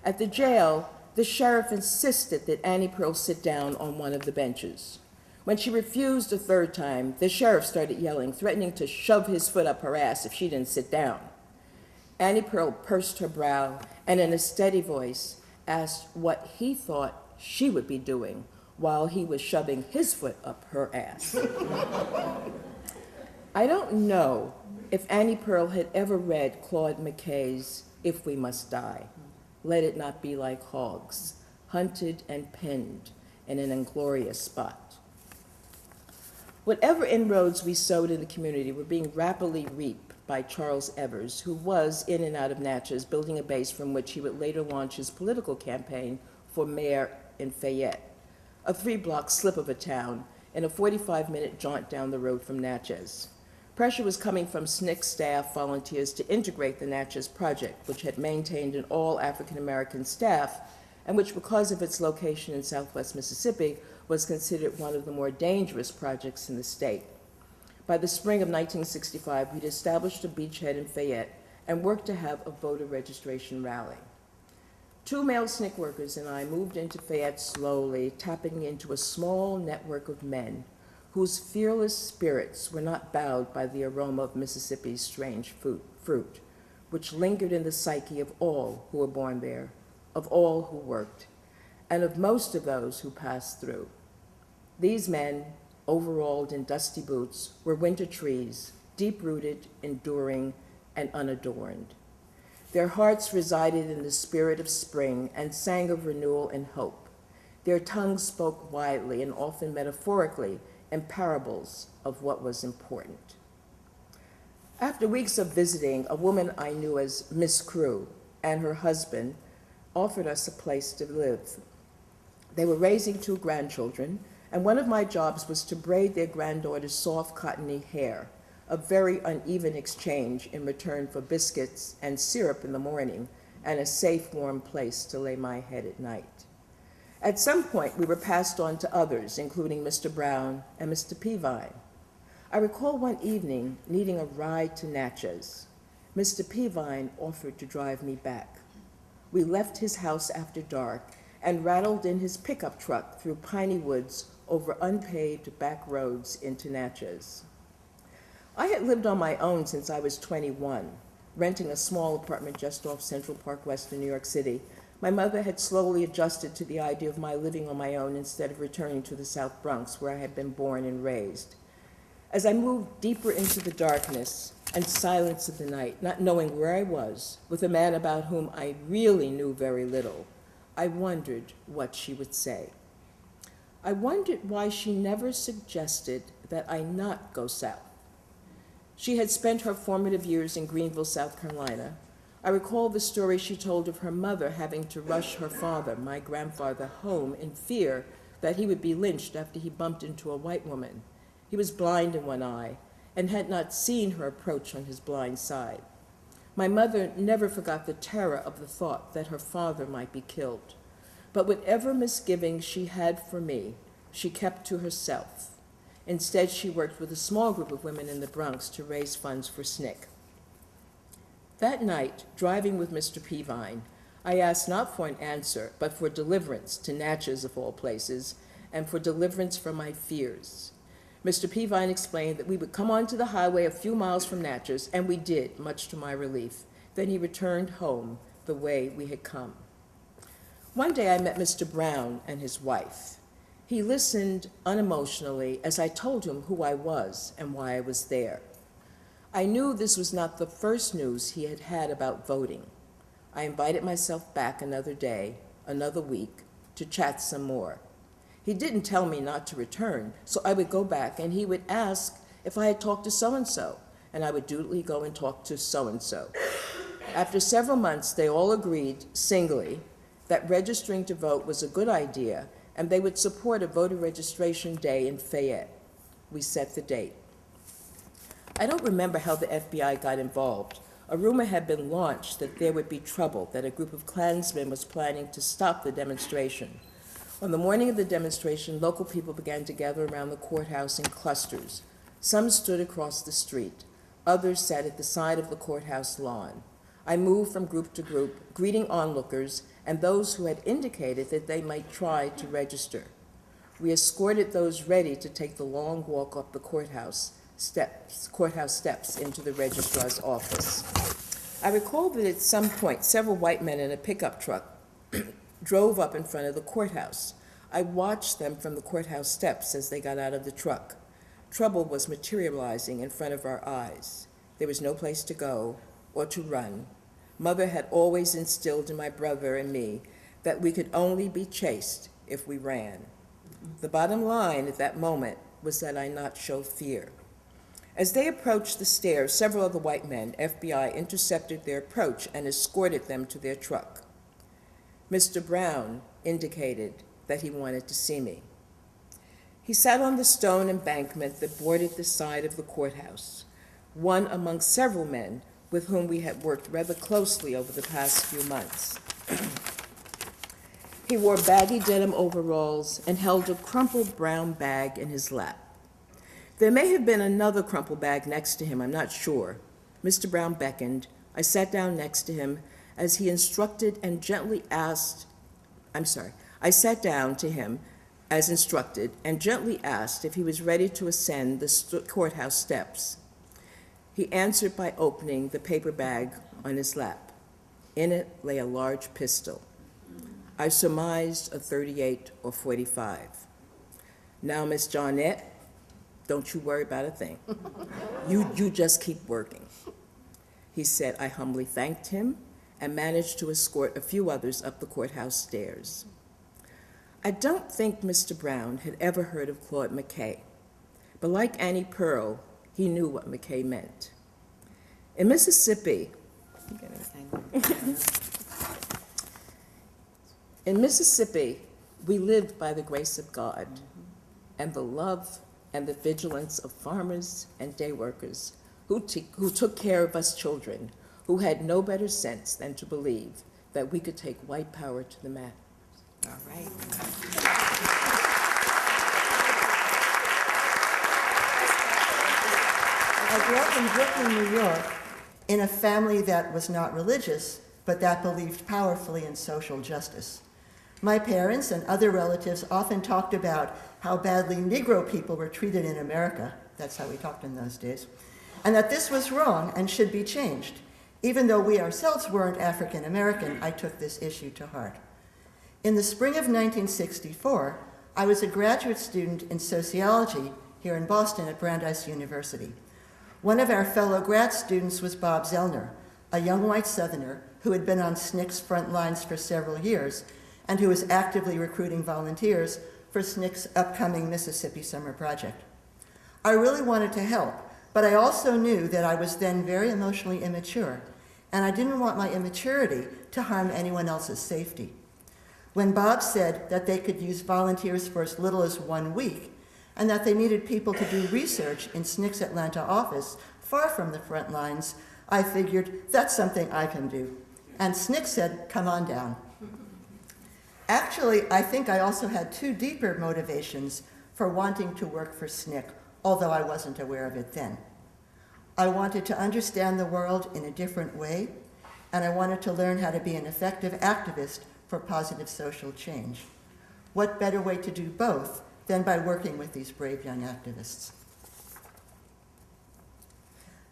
At the jail, the sheriff insisted that Annie Pearl sit down on one of the benches. When she refused a third time, the sheriff started yelling, threatening to shove his foot up her ass if she didn't sit down. Annie Pearl pursed her brow and in a steady voice asked what he thought she would be doing while he was shoving his foot up her ass. I don't know if Annie Pearl had ever read Claude McKay's If We Must Die, Let It Not Be Like Hogs, hunted and pinned in an inglorious spot. Whatever inroads we sowed in the community were being rapidly reaped by Charles Evers, who was in and out of Natchez, building a base from which he would later launch his political campaign for mayor in Fayette, a 3-block slip of a town and a 45-minute jaunt down the road from Natchez. Pressure was coming from SNCC staff volunteers to integrate the Natchez project, which had maintained an all-African-American staff and which, because of its location in southwest Mississippi, was considered one of the more dangerous projects in the state. By the spring of 1965, we'd established a beachhead in Fayette and worked to have a voter registration rally. 2 male SNCC workers and I moved into Fayette slowly, tapping into a small network of men whose fearless spirits were not bowed by the aroma of Mississippi's strange fruit, which lingered in the psyche of all who were born there, of all who worked, and of most of those who passed through. These men, overalled in dusty boots, were winter trees, deep-rooted, enduring, and unadorned. Their hearts resided in the spirit of spring and sang of renewal and hope. Their tongues spoke widely and often metaphorically in parables of what was important. After weeks of visiting, a woman I knew as Miss Crew and her husband offered us a place to live. They were raising 2 grandchildren, and one of my jobs was to braid their granddaughter's soft, cottony hair, a very uneven exchange in return for biscuits and syrup in the morning and a safe, warm place to lay my head at night. At some point, we were passed on to others, including Mr. Brown and Mr. Peavine. I recall one evening needing a ride to Natchez. Mr. Peavine offered to drive me back. We left his house after dark and rattled in his pickup truck through piney woods over unpaved back roads into Natchez. I had lived on my own since I was 21, renting a small apartment just off Central Park West in New York City. My mother had slowly adjusted to the idea of my living on my own instead of returning to the South Bronx, where I had been born and raised. As I moved deeper into the darkness and silence of the night, not knowing where I was, with a man about whom I really knew very little, I wondered what she would say. I wondered why she never suggested that I not go south. She had spent her formative years in Greenville, South Carolina. I recall the story she told of her mother having to rush her father, my grandfather, home in fear that he would be lynched after he bumped into a white woman. He was blind in one eye and had not seen her approach on his blind side. My mother never forgot the terror of the thought that her father might be killed. But whatever misgivings she had for me, she kept to herself. Instead, she worked with a small group of women in the Bronx to raise funds for SNCC. That night, driving with Mr. Peavine, I asked not for an answer, but for deliverance to Natchez of all places, and for deliverance from my fears. Mr. Peavine explained that we would come onto the highway a few miles from Natchez, and we did, much to my relief. Then he returned home the way we had come. One day I met Mr. Brown and his wife. He listened unemotionally as I told him who I was and why I was there. I knew this was not the first news he had had about voting. I invited myself back another day, another week, to chat some more. He didn't tell me not to return, so I would go back and he would ask if I had talked to so-and-so, and I would dutifully go and talk to so-and-so. After several months, they all agreed singly that registering to vote was a good idea, and they would support a voter registration day in Fayette. We set the date. I don't remember how the FBI got involved. A rumor had been launched that there would be trouble, that a group of Klansmen was planning to stop the demonstration. On the morning of the demonstration, local people began to gather around the courthouse in clusters. Some stood across the street. Others sat at the side of the courthouse lawn. I moved from group to group, greeting onlookers and those who had indicated that they might try to register. We escorted those ready to take the long walk up the courthouse steps into the registrar's office. I recall that at some point, several white men in a pickup truck drove up in front of the courthouse. I watched them from the courthouse steps as they got out of the truck. Trouble was materializing in front of our eyes. There was no place to go or to run. Mother had always instilled in my brother and me that we could only be chased if we ran. The bottom line at that moment was that I not show fear. As they approached the stairs, several of the white men, FBI, intercepted their approach and escorted them to their truck. Mr. Brown indicated that he wanted to see me. He sat on the stone embankment that bordered the side of the courthouse, one among several men with whom we had worked rather closely over the past few months. He wore baggy denim overalls and held a crumpled brown bag in his lap. There may have been another crumpled bag next to him, I'm not sure. Mr. Brown beckoned. I sat down next to him as he instructed and gently asked, I sat down to him as instructed and gently asked if he was ready to ascend the courthouse steps. He answered by opening the paper bag on his lap. In it lay a large pistol. I surmised a 38 or 45. Now, Miss Johnette, don't you worry about a thing. You just keep working. He said. I humbly thanked him and managed to escort a few others up the courthouse stairs. I don't think Mr. Brown had ever heard of Claude McKay, but like Annie Pearl, he knew what McKay meant. In Mississippi, we lived by the grace of God and the love and the vigilance of farmers and day workers who took care of us children, who had no better sense than to believe that we could take white power to the mat. All right. I grew up in Brooklyn, New York, in a family that was not religious, but that believed powerfully in social justice. My parents and other relatives often talked about how badly Negro people were treated in America. That's how we talked in those days. And that this was wrong and should be changed. Even though we ourselves weren't African American, I took this issue to heart. In the spring of 1964, I was a graduate student in sociology here in Boston at Brandeis University. One of our fellow grad students was Bob Zellner, a young white Southerner who had been on SNCC's front lines for several years and who was actively recruiting volunteers for SNCC's upcoming Mississippi Summer Project. I really wanted to help, but I also knew that I was then very emotionally immature, and I didn't want my immaturity to harm anyone else's safety. When Bob said that they could use volunteers for as little as 1 week, and that they needed people to do research in SNCC's Atlanta office, far from the front lines, I figured that's something I can do. And SNCC said, come on down. Actually, I think I also had two deeper motivations for wanting to work for SNCC, although I wasn't aware of it then. I wanted to understand the world in a different way, and I wanted to learn how to be an effective activist for positive social change. What better way to do both than by working with these brave young activists.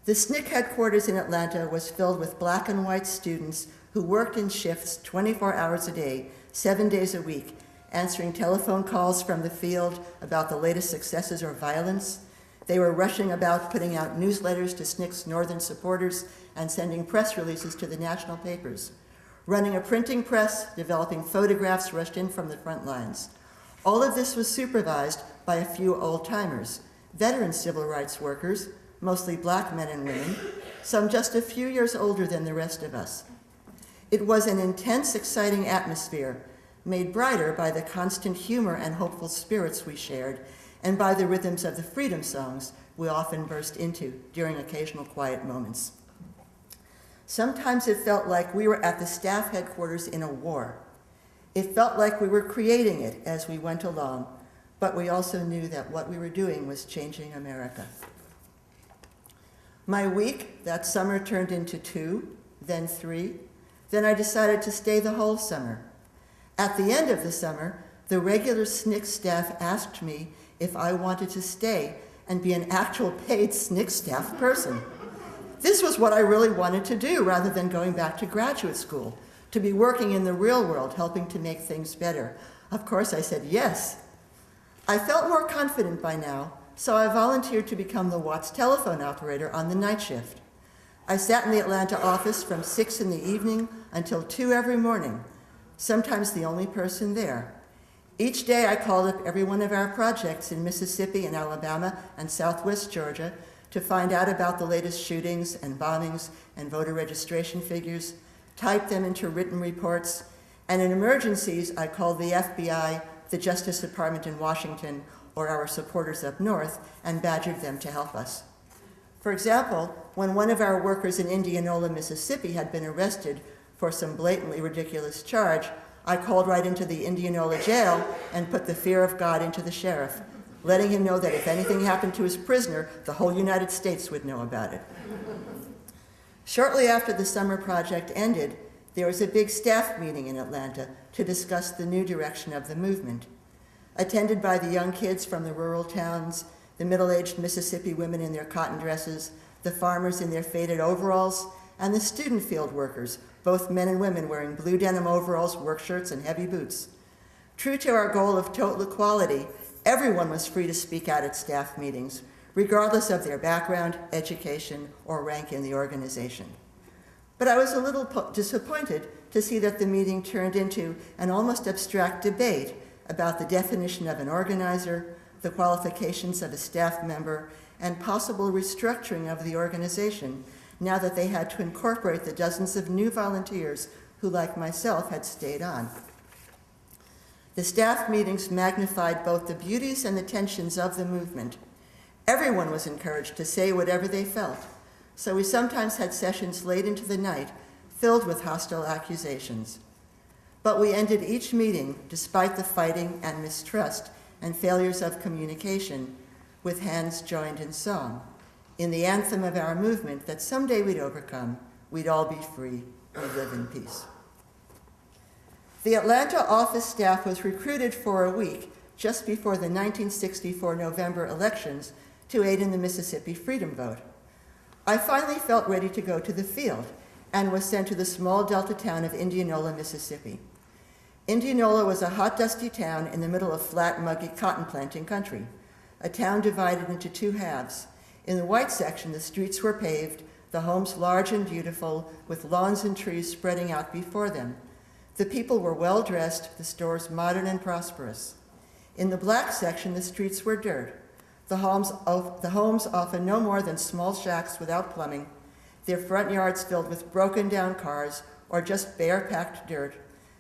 The SNCC headquarters in Atlanta was filled with black and white students who worked in shifts 24 hours a day, 7 days a week, answering telephone calls from the field about the latest successes or violence. They were rushing about putting out newsletters to SNCC's northern supporters and sending press releases to the national papers, running a printing press, developing photographs rushed in from the front lines. All of this was supervised by a few old-timers, veteran civil rights workers, mostly black men and women, some just a few years older than the rest of us. It was an intense, exciting atmosphere, made brighter by the constant humor and hopeful spirits we shared, and by the rhythms of the freedom songs we often burst into during occasional quiet moments. Sometimes it felt like we were at the staff headquarters in a war. It felt like we were creating it as we went along, but we also knew that what we were doing was changing America. My week that summer turned into 2, then 3, then I decided to stay the whole summer. At the end of the summer, the regular SNCC staff asked me if I wanted to stay and be an actual paid SNCC staff person. This was what I really wanted to do rather than going back to graduate school, to be working in the real world, helping to make things better. Of course, I said yes. I felt more confident by now, so I volunteered to become the Watts telephone operator on the night shift. I sat in the Atlanta office from 6 in the evening until 2 every morning, sometimes the only person there. Each day I called up every one of our projects in Mississippi and Alabama and Southwest Georgia to find out about the latest shootings and bombings and voter registration figures, typed them into written reports, and in emergencies I called the FBI, the Justice Department in Washington, or our supporters up north, and badgered them to help us. For example, when one of our workers in Indianola, Mississippi had been arrested for some blatantly ridiculous charge, I called right into the Indianola jail and put the fear of God into the sheriff, letting him know that if anything happened to his prisoner, the whole United States would know about it. Shortly after the summer project ended, there was a big staff meeting in Atlanta to discuss the new direction of the movement. Attended by the young kids from the rural towns, the middle-aged Mississippi women in their cotton dresses, the farmers in their faded overalls, and the student field workers, both men and women wearing blue denim overalls, work shirts, and heavy boots. True to our goal of total equality, everyone was free to speak out at staff meetings, regardless of their background, education, or rank in the organization. But I was a little disappointed to see that the meeting turned into an almost abstract debate about the definition of an organizer, the qualifications of a staff member, and possible restructuring of the organization now that they had to incorporate the dozens of new volunteers who, like myself, had stayed on. The staff meetings magnified both the beauties and the tensions of the movement. Everyone was encouraged to say whatever they felt, so we sometimes had sessions late into the night filled with hostile accusations. But we ended each meeting, despite the fighting and mistrust and failures of communication, with hands joined in song, in the anthem of our movement that someday we'd overcome, we'd all be free, we'd live in peace. The Atlanta office staff was recruited for a week just before the 1964 November elections to aid in the Mississippi Freedom Vote. I finally felt ready to go to the field and was sent to the small delta town of Indianola, Mississippi. Indianola was a hot, dusty town in the middle of flat, muggy cotton planting country, a town divided into 2 halves. In the white section, the streets were paved, the homes large and beautiful, with lawns and trees spreading out before them. The people were well-dressed, the stores modern and prosperous. In the black section, the streets were dirt. The homes often no more than small shacks without plumbing, their front yards filled with broken-down cars or just bare-packed dirt,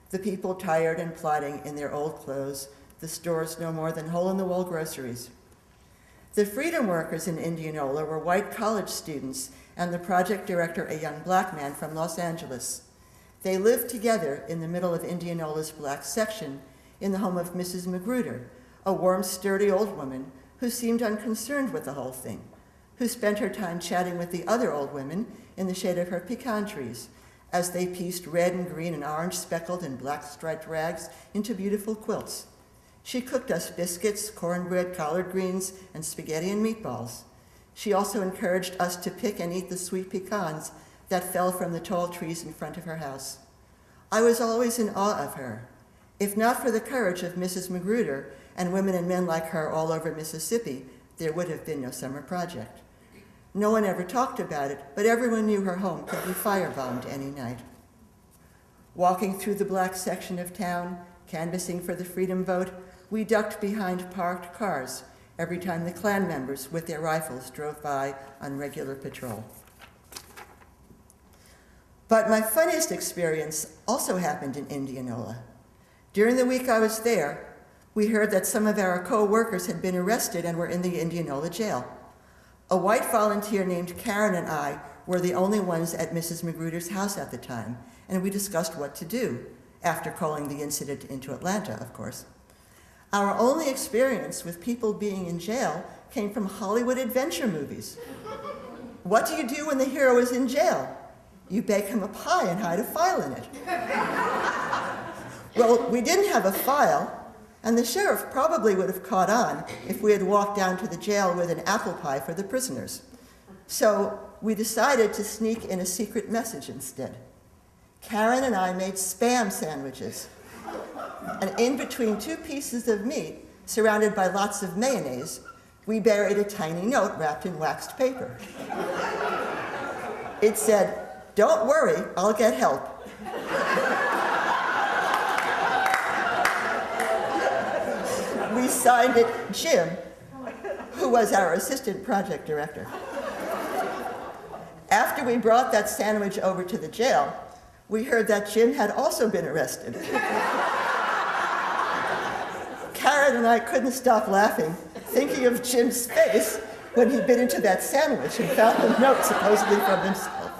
the people tired and plodding in their old clothes, the stores no more than hole-in-the-wall groceries. The freedom workers in Indianola were white college students and the project director a young black man from Los Angeles. They lived together in the middle of Indianola's black section in the home of Mrs. Magruder, a warm, sturdy old woman who seemed unconcerned with the whole thing, who spent her time chatting with the other old women in the shade of her pecan trees as they pieced red and green and orange speckled and black striped rags into beautiful quilts. She cooked us biscuits, cornbread, collard greens, and spaghetti and meatballs. She also encouraged us to pick and eat the sweet pecans that fell from the tall trees in front of her house. I was always in awe of her. If not for the courage of Mrs. Magruder and women and men like her all over Mississippi, there would have been no summer project. No one ever talked about it, but everyone knew her home could be firebombed any night. Walking through the black section of town, canvassing for the freedom vote, we ducked behind parked cars every time the Klan members with their rifles drove by on regular patrol. But my funniest experience also happened in Indianola. During the week I was there, we heard that some of our co-workers had been arrested and were in the Indianola jail. A white volunteer named Karen and I were the only ones at Mrs. Magruder's house at the time, and we discussed what to do, after calling the incident into Atlanta, of course. Our only experience with people being in jail came from Hollywood adventure movies. What do you do when the hero is in jail? You bake him a pie and hide a file in it. Well, we didn't have a file, and the sheriff probably would have caught on if we had walked down to the jail with an apple pie for the prisoners. So we decided to sneak in a secret message instead. Karen and I made Spam sandwiches. And in between two pieces of meat, surrounded by lots of mayonnaise, we buried a tiny note wrapped in waxed paper. It said, "Don't worry, I'll get help." We signed it Jim, who was our assistant project director. After we brought that sandwich over to the jail, we heard that Jim had also been arrested. Karen and I couldn't stop laughing, thinking of Jim's face when he bit into that sandwich and found the note supposedly from himself.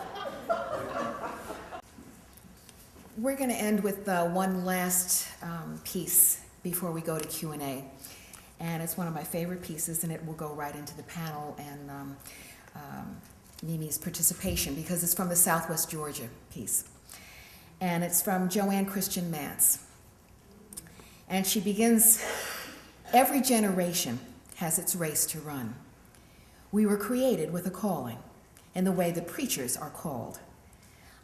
We're going to end with one last piece before we go to Q&A. And it's one of my favorite pieces, and it will go right into the panel and Mimi's participation, because it's from the Southwest Georgia piece. And it's from Joanne Christian Mance. And she begins, "Every generation has its race to run. We were created with a calling, in the way the preachers are called.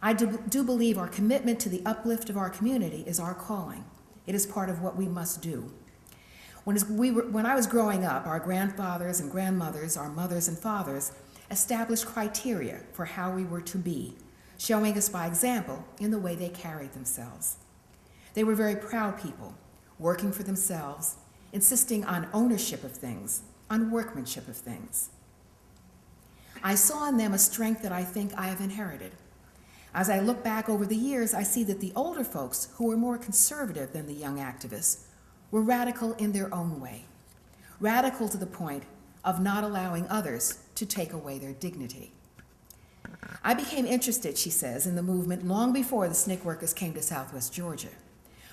I do believe our commitment to the uplift of our community is our calling. It is part of what we must do. When I was growing up, our grandfathers and grandmothers, our mothers and fathers, established criteria for how we were to be, showing us by example in the way they carried themselves. They were very proud people, working for themselves, insisting on ownership of things, on workmanship of things. I saw in them a strength that I think I have inherited. As I look back over the years, I see that the older folks, who were more conservative than the young activists, were radical in their own way, radical to the point of not allowing others to take away their dignity. I became interested," she says, "in the movement long before the SNCC workers came to Southwest Georgia.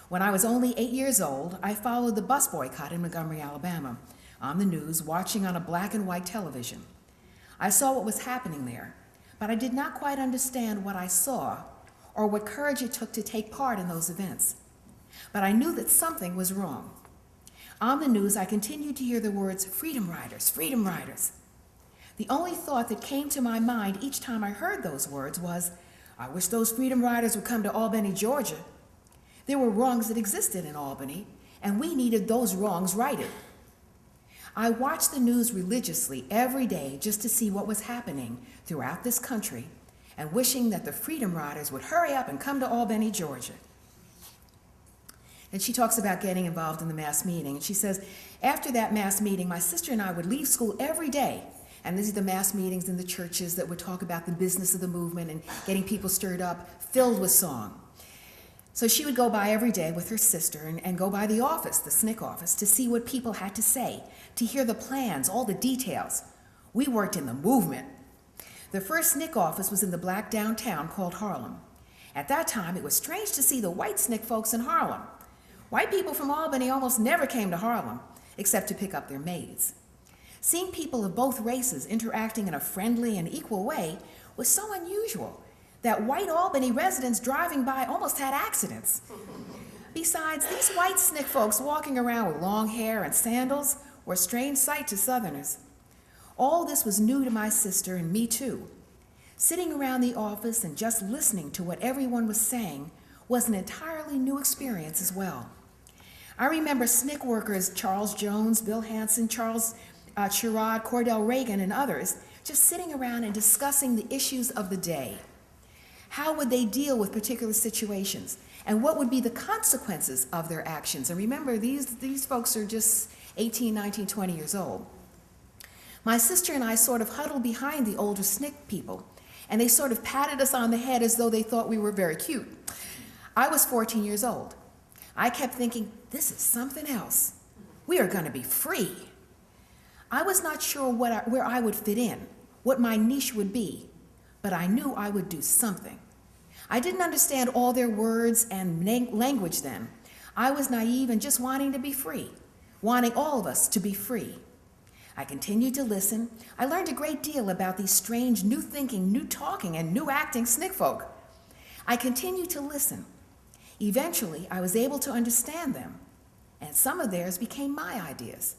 When I was only 8 years old, I followed the bus boycott in Montgomery, Alabama, on the news, watching on a black and white television. I saw what was happening there, but I did not quite understand what I saw or what courage it took to take part in those events. But I knew that something was wrong. On the news, I continued to hear the words, 'Freedom Riders, Freedom Riders.' The only thought that came to my mind each time I heard those words was, I wish those Freedom Riders would come to Albany, Georgia. There were wrongs that existed in Albany, and we needed those wrongs righted. I watched the news religiously every day just to see what was happening throughout this country and wishing that the Freedom Riders would hurry up and come to Albany, Georgia." And she talks about getting involved in the mass meeting. And she says, "After that mass meeting, my sister and I would leave school every day. And these are the mass meetings in the churches that would talk about the business of the movement and getting people stirred up, filled with song. So she would go by every day with her sister and go by the office, the SNCC office, to see what people had to say, to hear the plans, all the details. We worked in the movement. The first SNCC office was in the black downtown called Harlem. At that time, it was strange to see the white SNCC folks in Harlem. White people from Albany almost never came to Harlem, except to pick up their maids. Seeing people of both races interacting in a friendly and equal way was so unusual that white Albany residents driving by almost had accidents. Besides, these white SNCC folks walking around with long hair and sandals were a strange sight to Southerners. All this was new to my sister and me too. Sitting around the office and just listening to what everyone was saying was an entirely new experience as well. I remember SNCC workers Charles Jones, Bill Hanson, Charles Axelrod, Cordell Reagan, and others just sitting around and discussing the issues of the day. How would they deal with particular situations? And what would be the consequences of their actions? And remember, these folks are just 18, 19, 20 years old. My sister and I sort of huddled behind the older SNCC people, and they sort of patted us on the head as though they thought we were very cute. I was 14 years old. I kept thinking, this is something else. We are going to be free. I was not sure where I would fit in, what my niche would be, but I knew I would do something. I didn't understand all their words and language then. I was naive and just wanting to be free, wanting all of us to be free. I continued to listen. I learned a great deal about these strange new thinking, new talking, and new acting SNCC folk. I continued to listen. Eventually, I was able to understand them, and some of theirs became my ideas.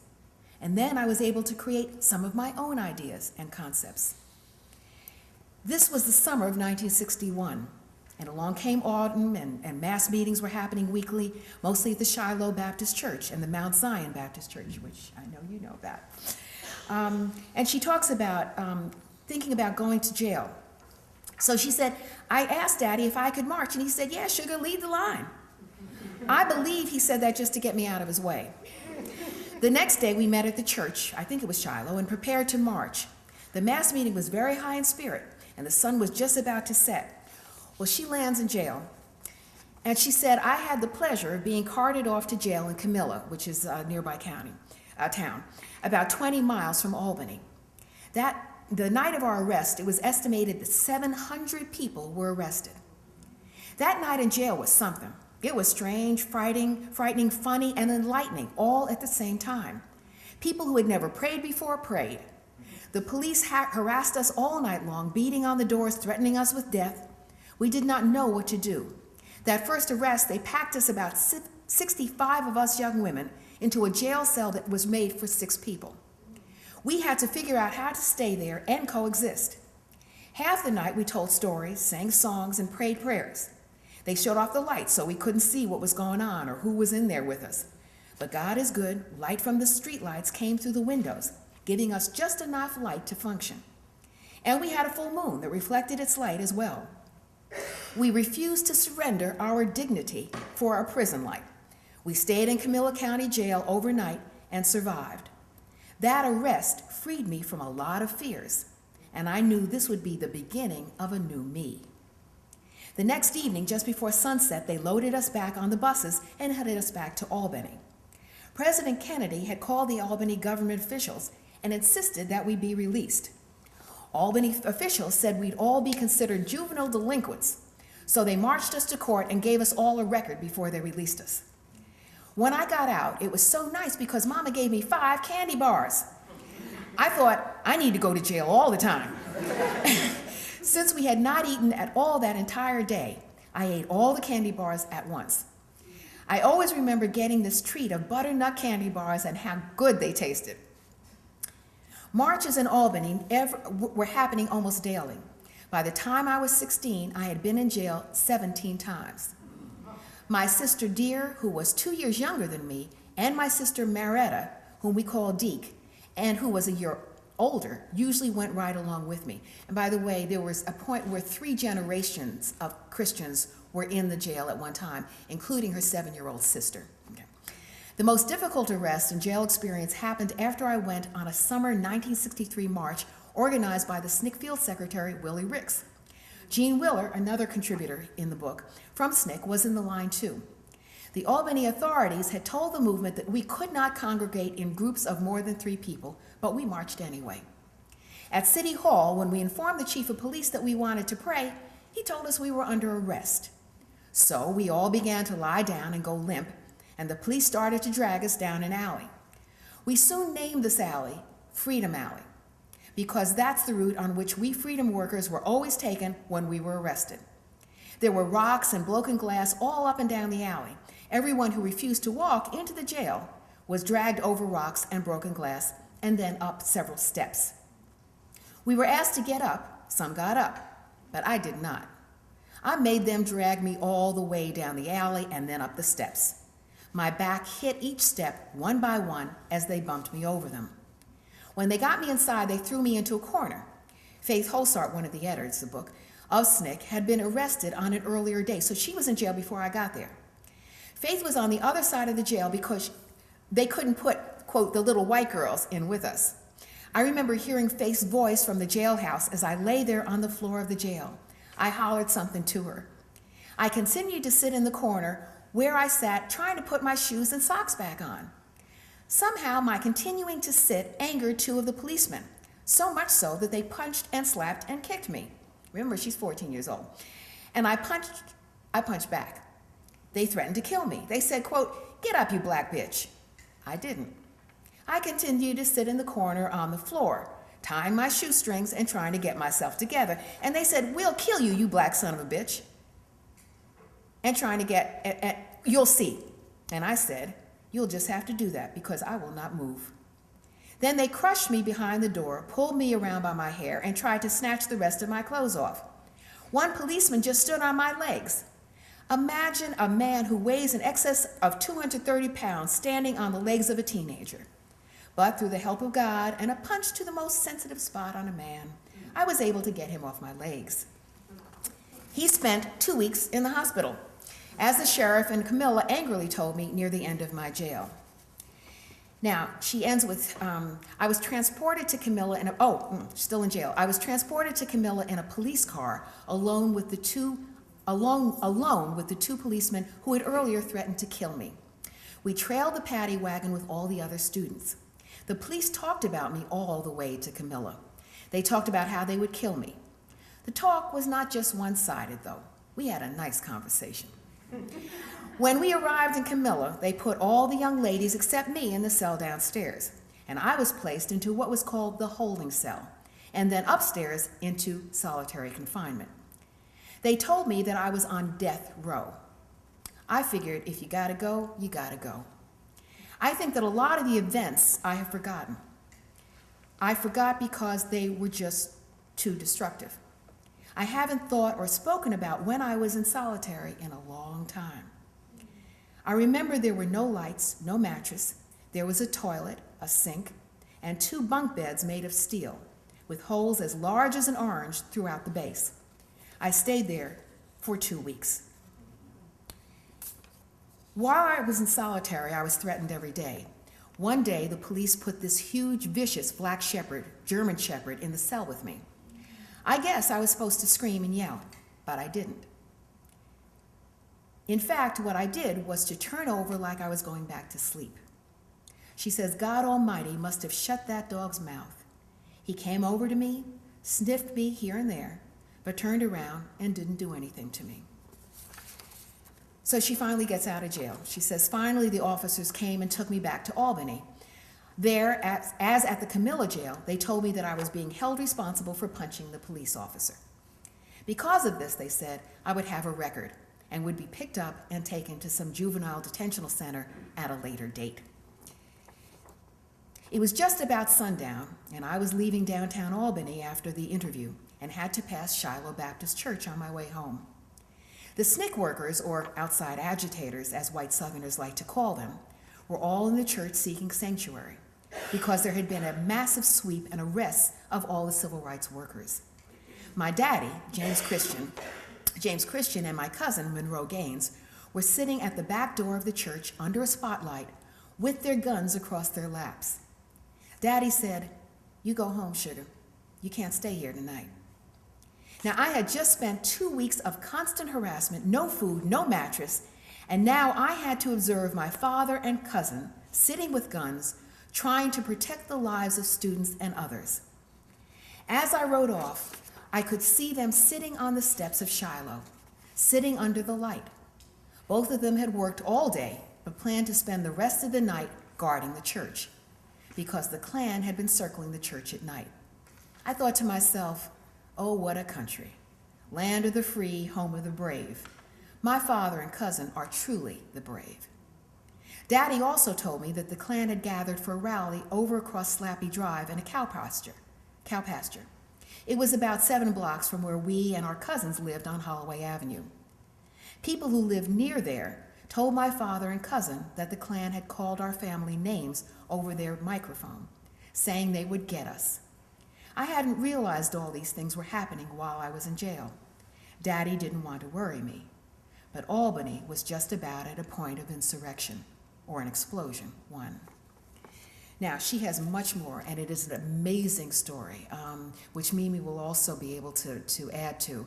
And then I was able to create some of my own ideas and concepts. This was the summer of 1961, and along came autumn, and mass meetings were happening weekly, mostly at the Shiloh Baptist Church and the Mount Zion Baptist Church, which I know you know that. And she talks about thinking about going to jail. So she said, I asked Daddy if I could march, and he said, yeah, sugar, lead the line. I believe he said that just to get me out of his way. The next day we met at the church, I think it was Shiloh, and prepared to march. The mass meeting was very high in spirit, and the sun was just about to set. Well, she lands in jail, and she said, I had the pleasure of being carted off to jail in Camilla, which is a nearby town, about 20 miles from Albany. The night of our arrest, it was estimated that 700 people were arrested. That night in jail was something. It was strange, frightening, funny, and enlightening, all at the same time. People who had never prayed before prayed. The police harassed us all night long, beating on the doors, threatening us with death. We did not know what to do. That first arrest, they packed us, about 65 of us young women, into a jail cell that was made for 6 people. We had to figure out how to stay there and coexist. Half the night we told stories, sang songs, and prayed prayers. They shut off the lights so we couldn't see what was going on or who was in there with us. But God is good. Light from the street lights came through the windows, giving us just enough light to function. And we had a full moon that reflected its light as well. We refused to surrender our dignity for a prison life. We stayed in Camilla County Jail overnight and survived. That arrest freed me from a lot of fears, and I knew this would be the beginning of a new me. The next evening, just before sunset, they loaded us back on the buses and headed us back to Albany. President Kennedy had called the Albany government officials and insisted that we be released. Albany officials said we'd all be considered juvenile delinquents, so they marched us to court and gave us all a record before they released us. When I got out, it was so nice because Mama gave me 5 candy bars. I thought, I need to go to jail all the time. Since we had not eaten at all that entire day, I ate all the candy bars at once. I always remember getting this treat of butternut candy bars and how good they tasted. Marches in Albany were happening almost daily. By the time I was 16, I had been in jail 17 times. My sister Dear, who was 2 years younger than me, and my sister Marietta, whom we called Deke, and who was a year older, usually went right along with me. And by the way, there was a point where 3 generations of Christians were in the jail at one time, including her 7-year-old sister. Okay. The most difficult arrest and jail experience happened after I went on a summer 1963 march organized by the SNCC Field Secretary, Willie Ricks. Gene Willer, another contributor in the book, from SNCC, was in the line too. The Albany authorities had told the movement that we could not congregate in groups of more than 3 people, but we marched anyway. At City Hall, when we informed the chief of police that we wanted to pray, he told us we were under arrest. So we all began to lie down and go limp, and the police started to drag us down an alley. We soon named this alley Freedom Alley, because that's the route on which we freedom workers were always taken when we were arrested. There were rocks and broken glass all up and down the alley. Everyone who refused to walk into the jail was dragged over rocks and broken glass and then up several steps. We were asked to get up. Some got up, but I did not. I made them drag me all the way down the alley and then up the steps. My back hit each step one by one as they bumped me over them. When they got me inside, they threw me into a corner. Faith Holsart, one of the editors of the book, of SNCC, had been arrested on an earlier day, so she was in jail before I got there. Faith was on the other side of the jail because they couldn't put, quote, the little white girls in with us. I remember hearing Faith's voice from the jailhouse as I lay there on the floor of the jail. I hollered something to her. I continued to sit in the corner where I sat, trying to put my shoes and socks back on. Somehow, my continuing to sit angered two of the policemen, so much so that they punched and slapped and kicked me. Remember, she's 14 years old. And I punched back. They threatened to kill me. They said, quote, "Get up, you black bitch." I didn't. I continued to sit in the corner on the floor, tying my shoestrings and trying to get myself together. And they said, "We'll kill you, you black son of a bitch." And trying to get, "You'll see." And I said, "You'll just have to do that because I will not move." Then they crushed me behind the door, pulled me around by my hair, and tried to snatch the rest of my clothes off. One policeman just stood on my legs. Imagine a man who weighs in excess of 230 pounds standing on the legs of a teenager. But through the help of God and a punch to the most sensitive spot on a man, I was able to get him off my legs. He spent 2 weeks in the hospital, as the sheriff and Camilla angrily told me near the end of my Now, she ends with, I was transported to Camilla in still in jail. I was transported to Camilla in a police car alone with the two policemen who had earlier threatened to kill me. We trailed the paddy wagon with all the other students. The police talked about me all the way to Camilla. They talked about how they would kill me. The talk was not just one-sided, though. We had a nice conversation. When we arrived in Camilla, they put all the young ladies except me in the cell downstairs, and I was placed into what was called the holding cell, and then upstairs into solitary confinement. They told me that I was on death row. I figured if you gotta go, you gotta go. I think that a lot of the events I have forgotten. I forgot because they were just too destructive. I haven't thought or spoken about when I was in solitary in a long time. I remember there were no lights, no mattress. There was a toilet, a sink, and 2 bunk beds made of steel, with holes as large as an orange throughout the base. I stayed there for 2 weeks. While I was in solitary, I was threatened every day. One day, the police put this huge, vicious black shepherd, German shepherd, in the cell with me. I guess I was supposed to scream and yell, but I didn't. In fact, what I did was to turn over like I was going back to sleep. She says God Almighty must have shut that dog's mouth. He came over to me, sniffed me here and there, but turned around and didn't do anything to me. So she finally gets out of jail. She says, finally the officers came and took me back to Albany. There, as at the Camilla jail, they told me that I was being held responsible for punching the police officer. Because of this, they said, I would have a record and would be picked up and taken to some juvenile detention center at a later date. It was just about sundown, and I was leaving downtown Albany after the interview and had to pass Shiloh Baptist Church on my way home. The SNCC workers, or outside agitators, as white Southerners like to call them, were all in the church seeking sanctuary because there had been a massive sweep and arrests of all the civil rights workers. My daddy, James Christian, and my cousin, Monroe Gaines, were sitting at the back door of the church under a spotlight with their guns across their laps. Daddy said, "You go home, sugar. You can't stay here tonight." Now, I had just spent 2 weeks of constant harassment, no food, no mattress, and now I had to observe my father and cousin sitting with guns, trying to protect the lives of students and others. As I rode off, I could see them sitting on the steps of Shiloh, sitting under the light. Both of them had worked all day, but planned to spend the rest of the night guarding the church, because the Klan had been circling the church at night. I thought to myself, oh, what a country. land of the free, home of the brave. My father and cousin are truly the brave. Daddy also told me that the Klan had gathered for a rally over across Slappy Drive in a cow pasture. It was about 7 blocks from where we and our cousins lived on Holloway Avenue. People who lived near there told my father and cousin that the Klan had called our family names over their microphone, saying they would get us. I hadn't realized all these things were happening while I was in jail. Daddy didn't want to worry me, but Albany was just about at a point of insurrection, or an explosion, one. Now, she has much more, and it is an amazing story, which Mimi will also be able to add to.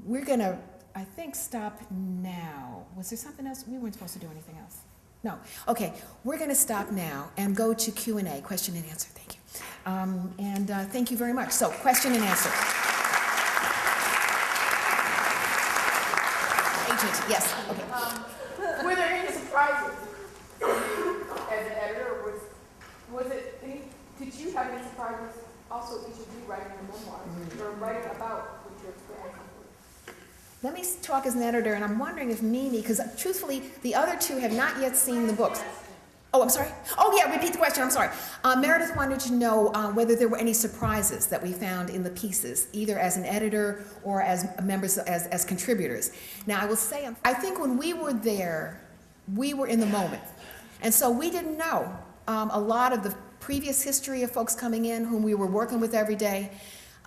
We're going to, I think, stop now. Was there something else? We weren't supposed to do anything else. No. Okay, we're going to stop now and go to Q&A, question and answer. Thank you. Thank you very much. So, question and answer. Agent, yes. Okay. Were there any surprises as an editor, or was it any? Did you have any surprises? Also, each of you writing a memoir or writing about what your experience was. Let me talk as an editor, and I'm wondering if Mimi, because truthfully, the other two have not yet seen the books. Oh, I'm sorry. Oh, yeah, repeat the question. I'm sorry. Meredith wanted to know whether there were any surprises that we found in the pieces, either as an editor or as members, as contributors. Now, I will say, I think when we were there, we were in the moment. And so we didn't know a lot of the previous history of folks coming in whom we were working with every day.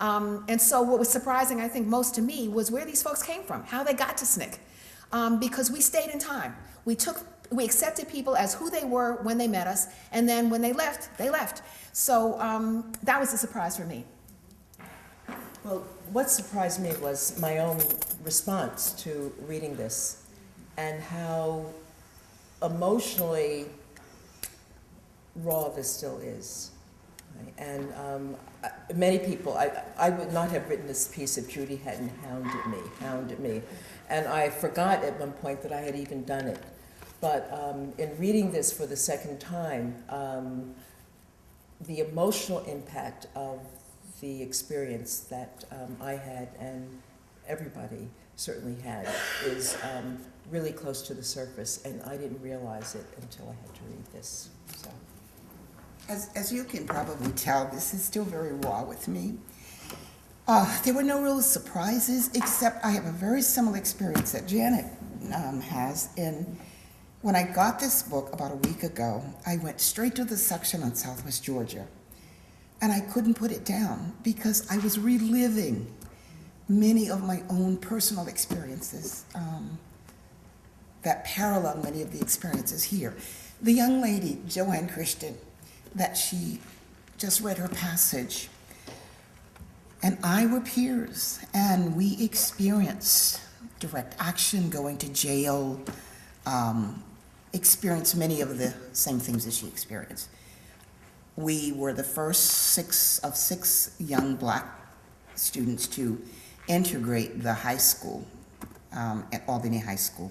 And so what was surprising, I think, most to me was where these folks came from, how they got to SNCC. Because we stayed in time. We accepted people as who they were when they met us, and then when they left, they left. So that was a surprise for me. Well, what surprised me was my own response to reading this and how emotionally raw this still is. Right? And many people, I would not have written this piece if Judy hadn't hounded me. And I forgot at one point that I had even done it. But in reading this for the second time, the emotional impact of the experience that I had and everybody certainly had is really close to the surface, and I didn't realize it until I had to read this. So, As you can probably tell, this is still very raw with me. There were no real surprises, except I have a very similar experience that Janet has. When I got this book about a week ago, I went straight to the section on Southwest Georgia, and I couldn't put it down because I was reliving many of my own personal experiences that parallel many of the experiences here. The young lady, Joanne Christian, that she just read her passage, and I were peers, and we experienced direct action, going to jail, experienced many of the same things that she experienced. We were the first six young black students to integrate the high school, at Albany High School.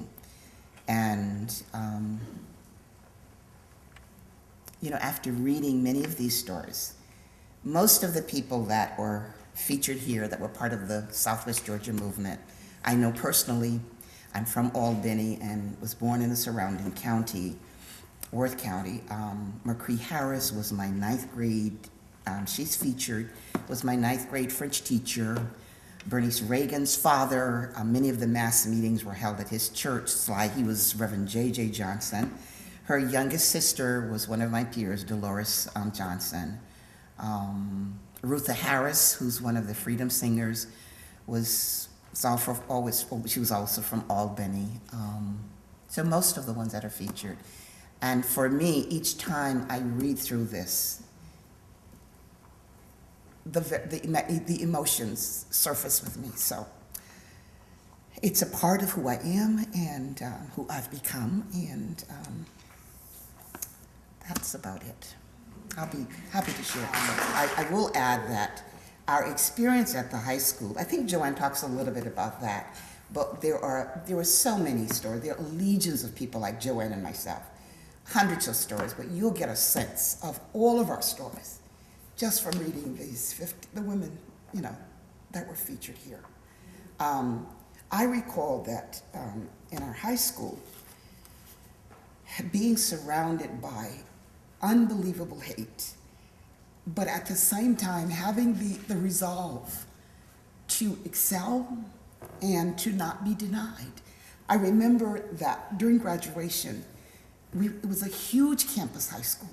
And, after reading many of these stories, most of the people that were featured here that were part of the Southwest Georgia movement, I know personally. I'm from Albany and was born in the surrounding county, Worth County. McCree Harris was my 9th grade, she's featured, was my 9th grade French teacher. Bernice Reagan's father, many of the mass meetings were held at his church. He was Reverend J.J. Johnson. Her youngest sister was one of my peers, Dolores Johnson. Rutha Harris, who's one of the Freedom Singers, she was also from Albany. So most of the ones that are featured. And for me, each time I read through this, the emotions surface with me. So it's a part of who I am and who I've become, and that's about it. I'll be happy to share. I will add that our experience at the high school, I think Joanne talks a little bit about that, but there were so many stories. There are legions of people like Joanne and myself, hundreds of stories, but you'll get a sense of all of our stories just from reading the women, that were featured here. I recall that in our high school, being surrounded by unbelievable hate, but at the same time having the resolve to excel and to not be denied. I remember that during graduation, it was a huge campus high school,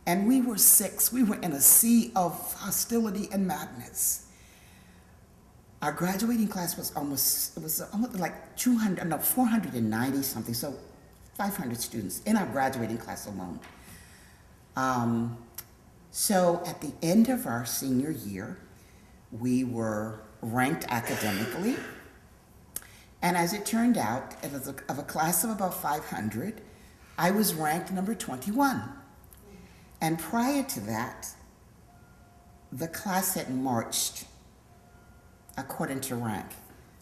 and we were six. We were in a sea of hostility and madness. Our graduating class was almost like 490 something, so 500 students in our graduating class alone. So at the end of our senior year, we were ranked academically. And as it turned out, of a class of about 500, I was ranked number 21. And prior to that, the class had marched according to rank.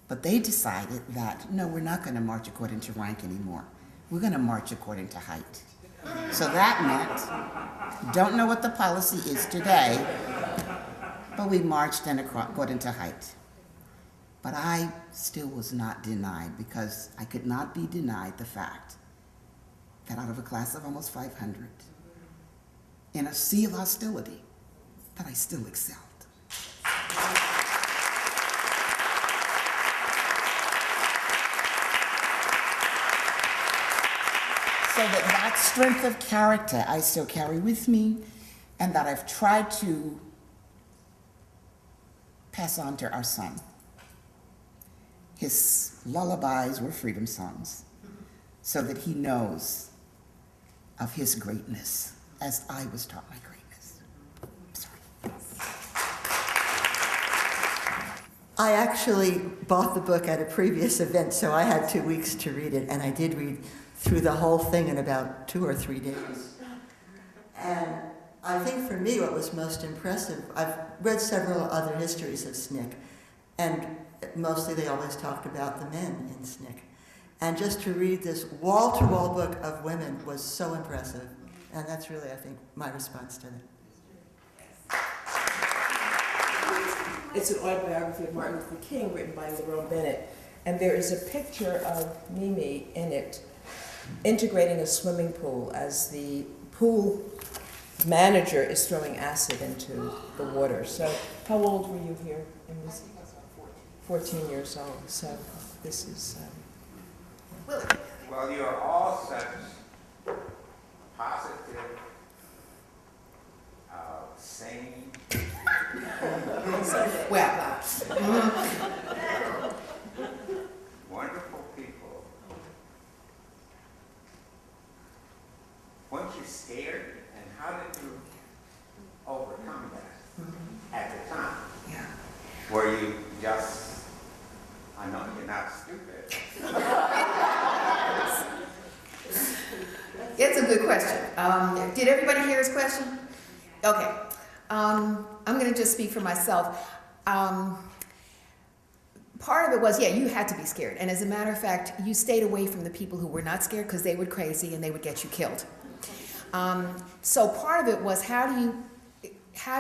But they decided that, no, we're not going to march according to rank anymore. We're going to march according to height. So that meant, don't know what the policy is today, but we marched in according to height. But I still was not denied, because I could not be denied the fact that out of a class of almost 500, in a sea of hostility, that I still excelled. So that strength of character I still carry with me, and that I've tried to pass on to our son. His lullabies were freedom songs, so that he knows of his greatness as I was taught my greatness. Sorry. I actually bought the book at a previous event, so I had 2 weeks to read it, and I did read through the whole thing in about 2 or 3 days. And I think for me what was most impressive, I've read several other histories of SNCC, and mostly they always talked about the men in SNCC. And just to read this wall-to-wall book of women was so impressive. And that's really, I think, my response to it. It's an autobiography of Martin Luther King written by Lerone Bennett. And there is a picture of Mimi in it integrating a swimming pool as the pool manager is throwing acid into the water. So how old were you here? In this? 14 years old. So this is... Well, you're all such positive, sane, wonderful people. Weren't you scared, and how did you overcome that at the time? Yeah. Were you just, I know you're not stupid. It's a good question. Did everybody hear his question? Okay. I'm going to just speak for myself. Part of it was, yeah, you had to be scared. And as a matter of fact, you stayed away from the people who were not scared because they were crazy and they would get you killed. So part of it was, how do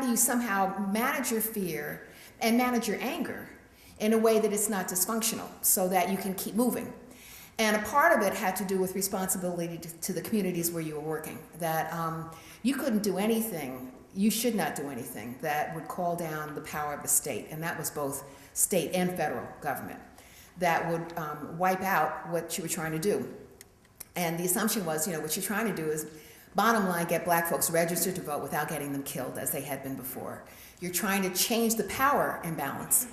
you somehow manage your fear and manage your anger in a way that it's not dysfunctional so that you can keep moving. And a part of it had to do with responsibility to the communities where you were working, that you couldn't do anything, you should not do anything that would call down the power of the state, and that was both state and federal government, that would wipe out what you were trying to do. And the assumption was, what you're trying to do is, bottom line, get black folks registered to vote without getting them killed as they had been before. You're trying to change the power imbalance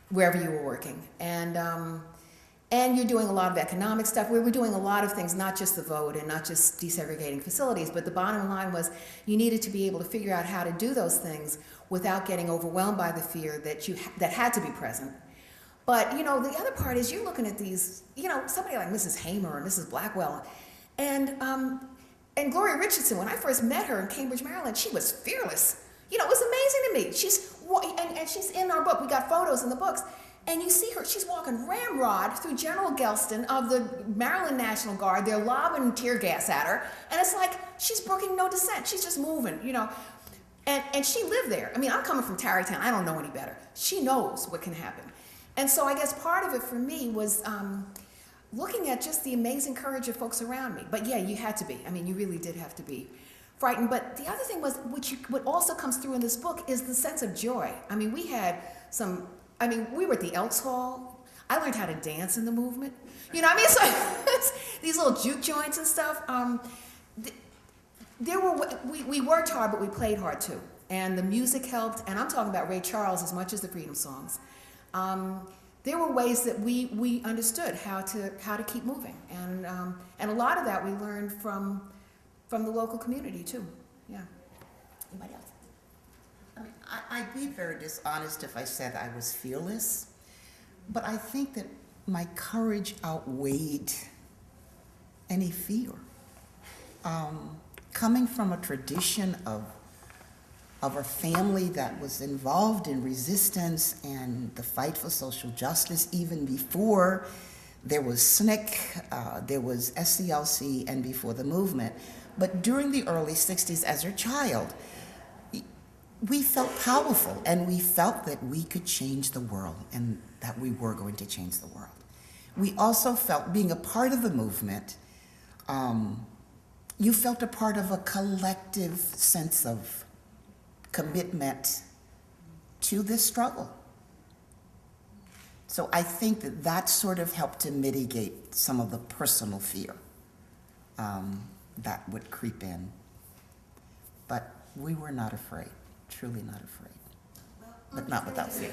wherever you were working. And you're doing a lot of economic stuff. We were doing a lot of things, not just the vote and not just desegregating facilities, but the bottom line was you needed to be able to figure out how to do those things without getting overwhelmed by the fear that had to be present. But, the other part is you're looking at these, somebody like Mrs. Hamer or Mrs. Blackwell, and Gloria Richardson, when I first met her in Cambridge, Maryland, she was fearless. It was amazing to me. She's in our book. We got photos in the books. And you see her, she's walking ramrod through General Gelston of the Maryland National Guard. They're lobbing tear gas at her. And it's like, she's brooking no dissent. She's just moving, And she lived there. I mean, I'm coming from Tarrytown. I don't know any better. She knows what can happen. And so I guess part of it for me was looking at just the amazing courage of folks around me. But yeah, you had to be. I mean, you really did have to be frightened. But the other thing was, what also comes through in this book is the sense of joy. I mean, we were at the Elks Hall. I learned how to dance in the movement. You know what I mean? So these little juke joints and stuff. We worked hard, but we played hard too. And the music helped, and I'm talking about Ray Charles as much as the Freedom songs. There were ways that we understood how to keep moving, and a lot of that we learned from the local community too. Yeah. Anybody else? I mean, I'd be very dishonest if I said I was fearless, but I think that my courage outweighed any fear. Coming from a tradition of a family that was involved in resistance and the fight for social justice, even before there was SNCC, there was SCLC, and before the movement. But during the early 60s, as a child, we felt powerful, and we felt that we could change the world, and that we were going to change the world. We also felt, being a part of the movement, you felt a part of a collective sense of commitment to this struggle. So I think that sort of helped to mitigate some of the personal fear that would creep in. But we were not afraid, truly not afraid, but not without fear.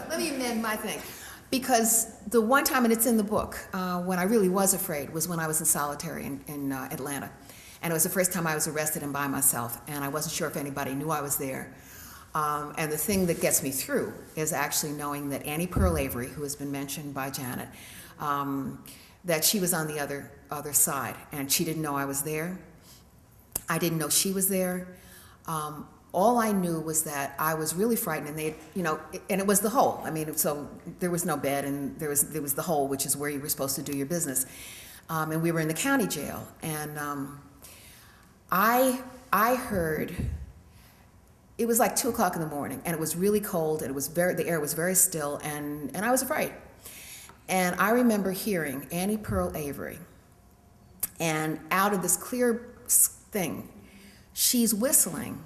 Let me amend my thing. Because the one time, and it's in the book, when I really was afraid was when I was in solitary in Atlanta. And it was the first time I was arrested and by myself, and I wasn't sure if anybody knew I was there. And the thing that gets me through is actually knowing that Annie Pearl Avery, who has been mentioned by Janet, that she was on the other side, and she didn't know I was there. I didn't know she was there. All I knew was that I was really frightened, and and it was the hole. I mean, so there was no bed, and there was the hole, which is where you were supposed to do your business. And we were in the county jail, and I heard, it was like 2 o'clock in the morning, and it was really cold, and the air was very still, and I was afraid. And I remember hearing Annie Pearl Avery, and out of this clear thing, she's whistling,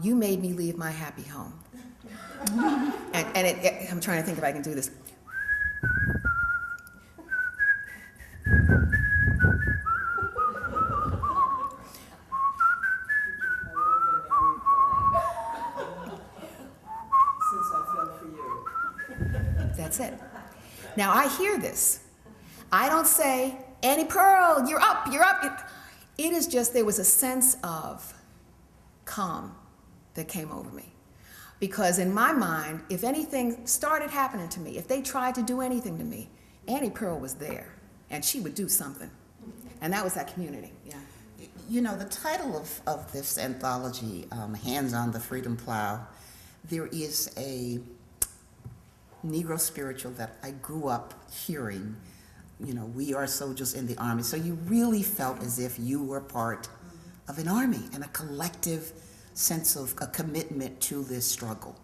"You made me leave my happy home." and I'm trying to think if I can do this. That's it. Now I hear this. I don't say, "Annie Pearl, you're up, you're up." It is just, there was a sense of calm that came over me. Because in my mind, if anything started happening to me, if they tried to do anything to me, Annie Pearl was there, and she would do something. And that was that community, yeah. You know, the title of this anthology, Hands on the Freedom Plow, there is a Negro spiritual that I grew up hearing, we are soldiers in the army. So you really felt as if you were part of an army and a collective sense of a commitment to this struggle.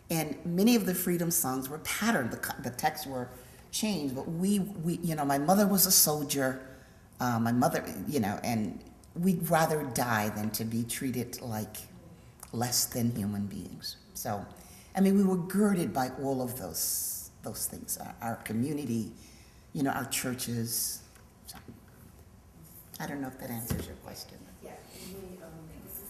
And many of the freedom songs were patterned, the texts were changed, but we my mother was a soldier, my mother, and we'd rather die than to be treated like less than human beings. So, we were girded by all of those things, our community, our churches. So, I don't know if that answers your question. Yeah,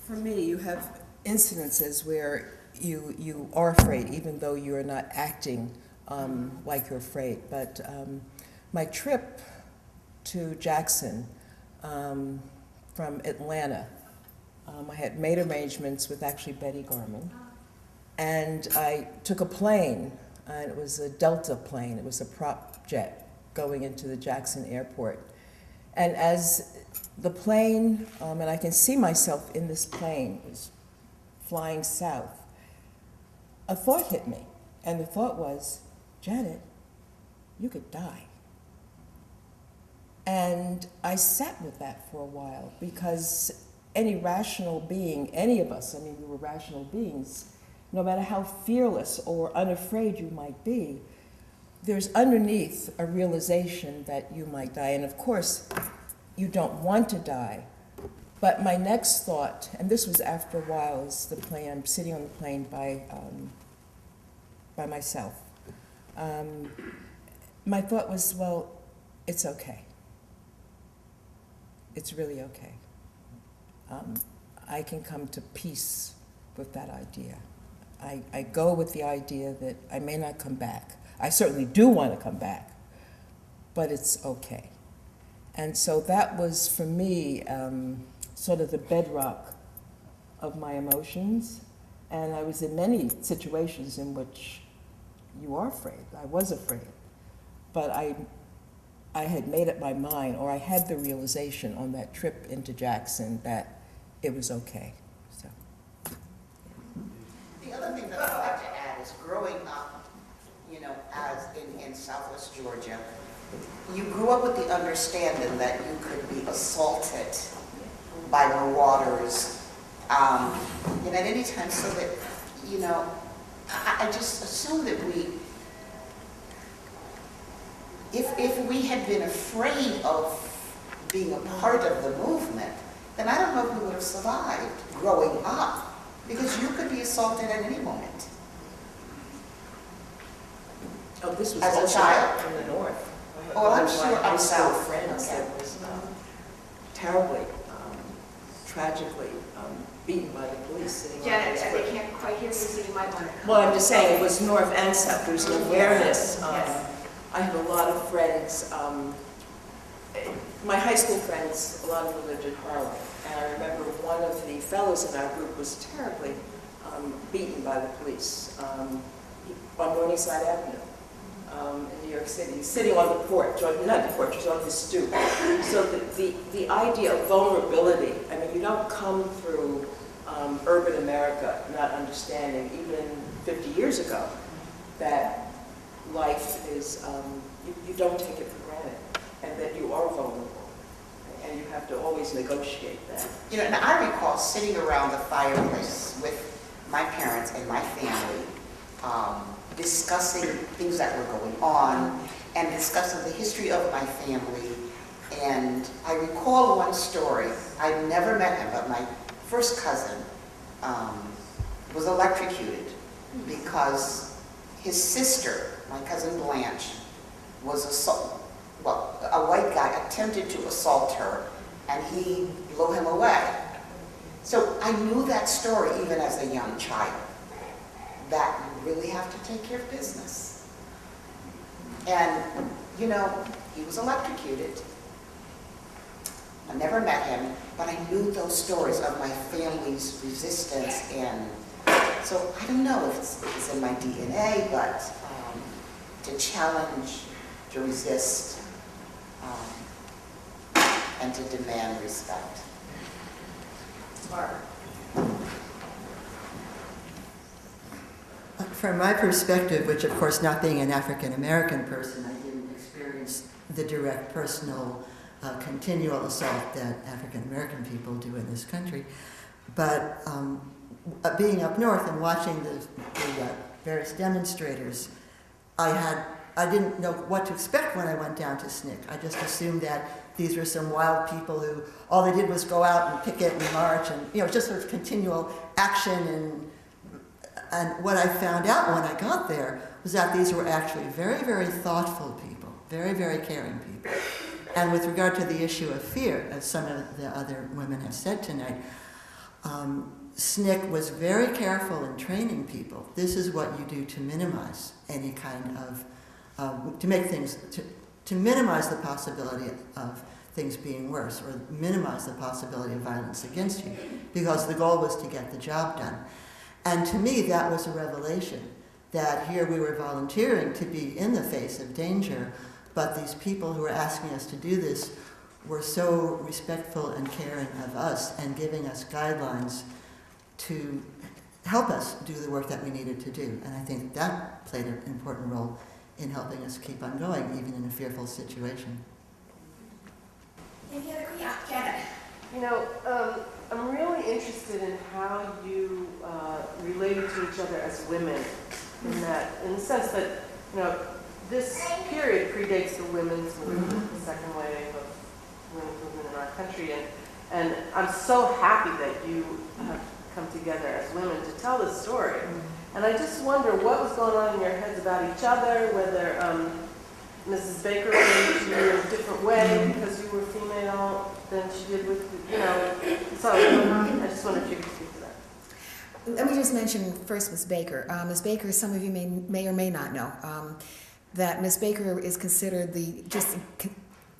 for me, you have incidences where you are afraid, even though you are not acting like you're afraid. But my trip to Jackson from Atlanta, I had made arrangements with actually Betty Garman, and I took a plane, and it was a Delta plane. It was a prop jet going into the Jackson airport. And as the plane, and I can see myself in this plane, was flying south, a thought hit me. And the thought was, Janet, you could die. And I sat with that for a while, because any rational being, any of us, I mean, we were rational beings, no matter how fearless or unafraid you might be, there's underneath a realization that you might die. And of course, you don't want to die. But my next thought, and this was after a while, is the plane, I'm sitting on the plane by myself. My thought was, well, it's okay. It's really okay. I can come to peace with that idea. I go with the idea that I may not come back. I certainly do want to come back, but it's okay. And so that was, for me, sort of the bedrock of my emotions. And I was in many situations in which you are afraid. I was afraid. But I had made up my mind, or I had the realization on that trip into Jackson that it was okay. So. The other thing that I'd like to add is growing up, as in Southwest Georgia, you grew up with the understanding that you could be assaulted by marauders, at any time, so that, I just assume that if we had been afraid of being a part of the movement, then I don't know if we would have survived growing up, because you could be assaulted at any moment. Oh, this was As a also child? in the north. Oh, I'm One of my sure high I'm school south. friends Okay. that was terribly, tragically beaten by the police sitting on Janet, his they foot. can't quite hear you, so you might want to. Well, I'm just saying, it was north and south. There's an awareness. Yes. I have a lot of friends, my high school friends, a lot of them lived in Harlem. And I remember one of the fellows in our group was terribly beaten by the police on Morningside Avenue in New York City, sitting on the porch, or not the porch, it was on his stoop. So the idea of vulnerability, I mean, you don't come through urban America not understanding, even 50 years ago, that life is, you don't take it for granted, and that you are vulnerable, and you have to always negotiate that. And I recall sitting around the fireplace with my parents and my family, discussing things that were going on and discussing the history of my family. And I recall one story. I never met him, but my first cousin was electrocuted because his sister, my cousin Blanche, was a white guy attempted to assault her, and he blew him away. So I knew that story even as a young child, that you really have to take care of business. And, he was electrocuted. I never met him, but I knew those stories of my family's resistance. And so I don't know if it's in my DNA, but to challenge, to resist, and to demand respect. From my perspective, which of course not being an African American person, I didn't experience the direct personal continual assault that African American people do in this country, but being up north and watching the various demonstrators, I didn't know what to expect when I went down to SNCC. I just assumed that these were some wild people who all they did was go out and picket and march, and just sort of continual action. And what I found out when I got there was that these were actually very, very thoughtful people, very, very caring people. And with regard to the issue of fear, as some of the other women have said tonight, SNCC was very careful in training people. This is what you do to minimize any kind of, to minimize the possibility of things being worse, or minimize the possibility of violence against you, because the goal was to get the job done. And to me, that was a revelation, that here we were volunteering to be in the face of danger, but these people who were asking us to do this were so respectful and caring of us and giving us guidelines to help us do the work that we needed to do. And I think that played an important role in helping us keep on going, even in a fearful situation. Any other, yeah, Janet. I'm really interested in how you related to each other as women, in the sense that, you know, this period predates the women's movement, the second wave of women's movement in our country, and I'm so happy that you have come together as women to tell this story. And I just wonder what was going on in your heads about each other, whether Mrs. Baker related to you in a different way because you were female than she did with, you know. So I just wonder if you could speak to that. Let me just mention first Miss Baker. Miss Baker, some of you may or may not know, that Miss Baker is considered the just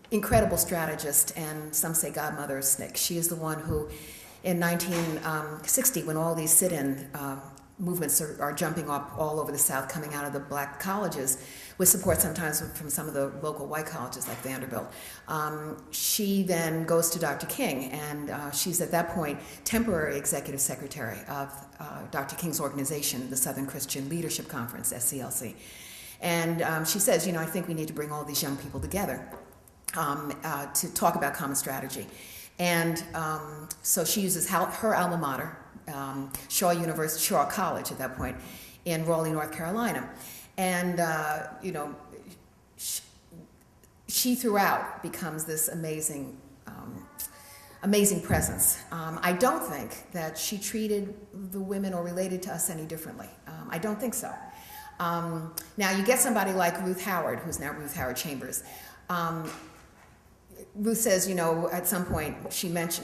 incredible strategist and some say godmother of SNCC. She is the one who, in 1960, when all these sit-in movements are jumping up all over the South, coming out of the black colleges, with support sometimes from some of the local white colleges like Vanderbilt. She then goes to Dr. King, and she's at that point temporary executive secretary of Dr. King's organization, the Southern Christian Leadership Conference, SCLC. And she says, you know, I think we need to bring all these young people together to talk about common strategy. And so she uses her alma mater, Shaw College at that point, in Raleigh, North Carolina. And, you know, she throughout becomes this amazing, amazing presence. I don't think that she treated the women or related to us any differently. I don't think so. Now, you get somebody like Ruth Howard, who's now Ruth Howard Chambers. Ruth says, you know, at some point,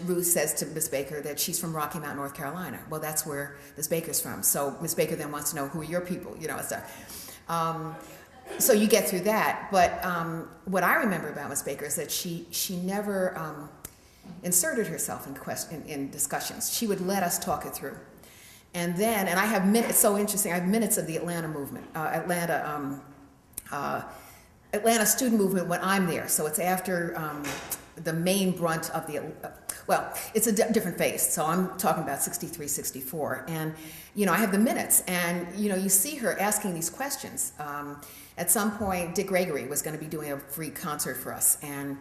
Ruth says to Miss Baker that she's from Rocky Mount, North Carolina. Well, that's where Miss Baker's from. So Miss Baker then wants to know, who are your people, you know, and stuff. So you get through that. But what I remember about Miss Baker is that she never inserted herself in discussions. She would let us talk it through. And then, and I have minutes, it's so interesting, I have minutes of the Atlanta movement, Atlanta student movement when I'm there. So it's after the main brunt of the, well, it's a different phase. So I'm talking about 63, 64. And, you know, I have the minutes. And, you know, you see her asking these questions. At some point, Dick Gregory was going to be doing a free concert for us. And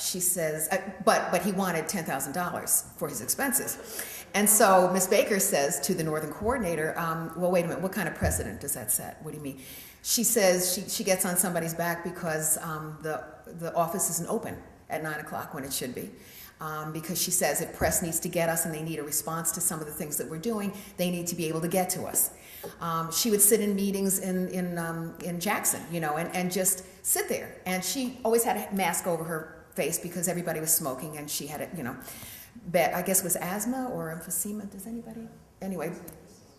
she says, but he wanted $10,000 for his expenses. And so Miss Baker says to the Northern coordinator, well, wait a minute, what kind of precedent does that set? What do you mean? She says she gets on somebody's back because the office isn't open at 9 o'clock when it should be. Because she says if press needs to get us and they need a response to some of the things that we're doing, they need to be able to get to us. She would sit in meetings in Jackson, you know, and just sit there. And she always had a mask over her face because everybody was smoking and she had it, you know, I guess it was asthma or emphysema. Does anybody? Anyway,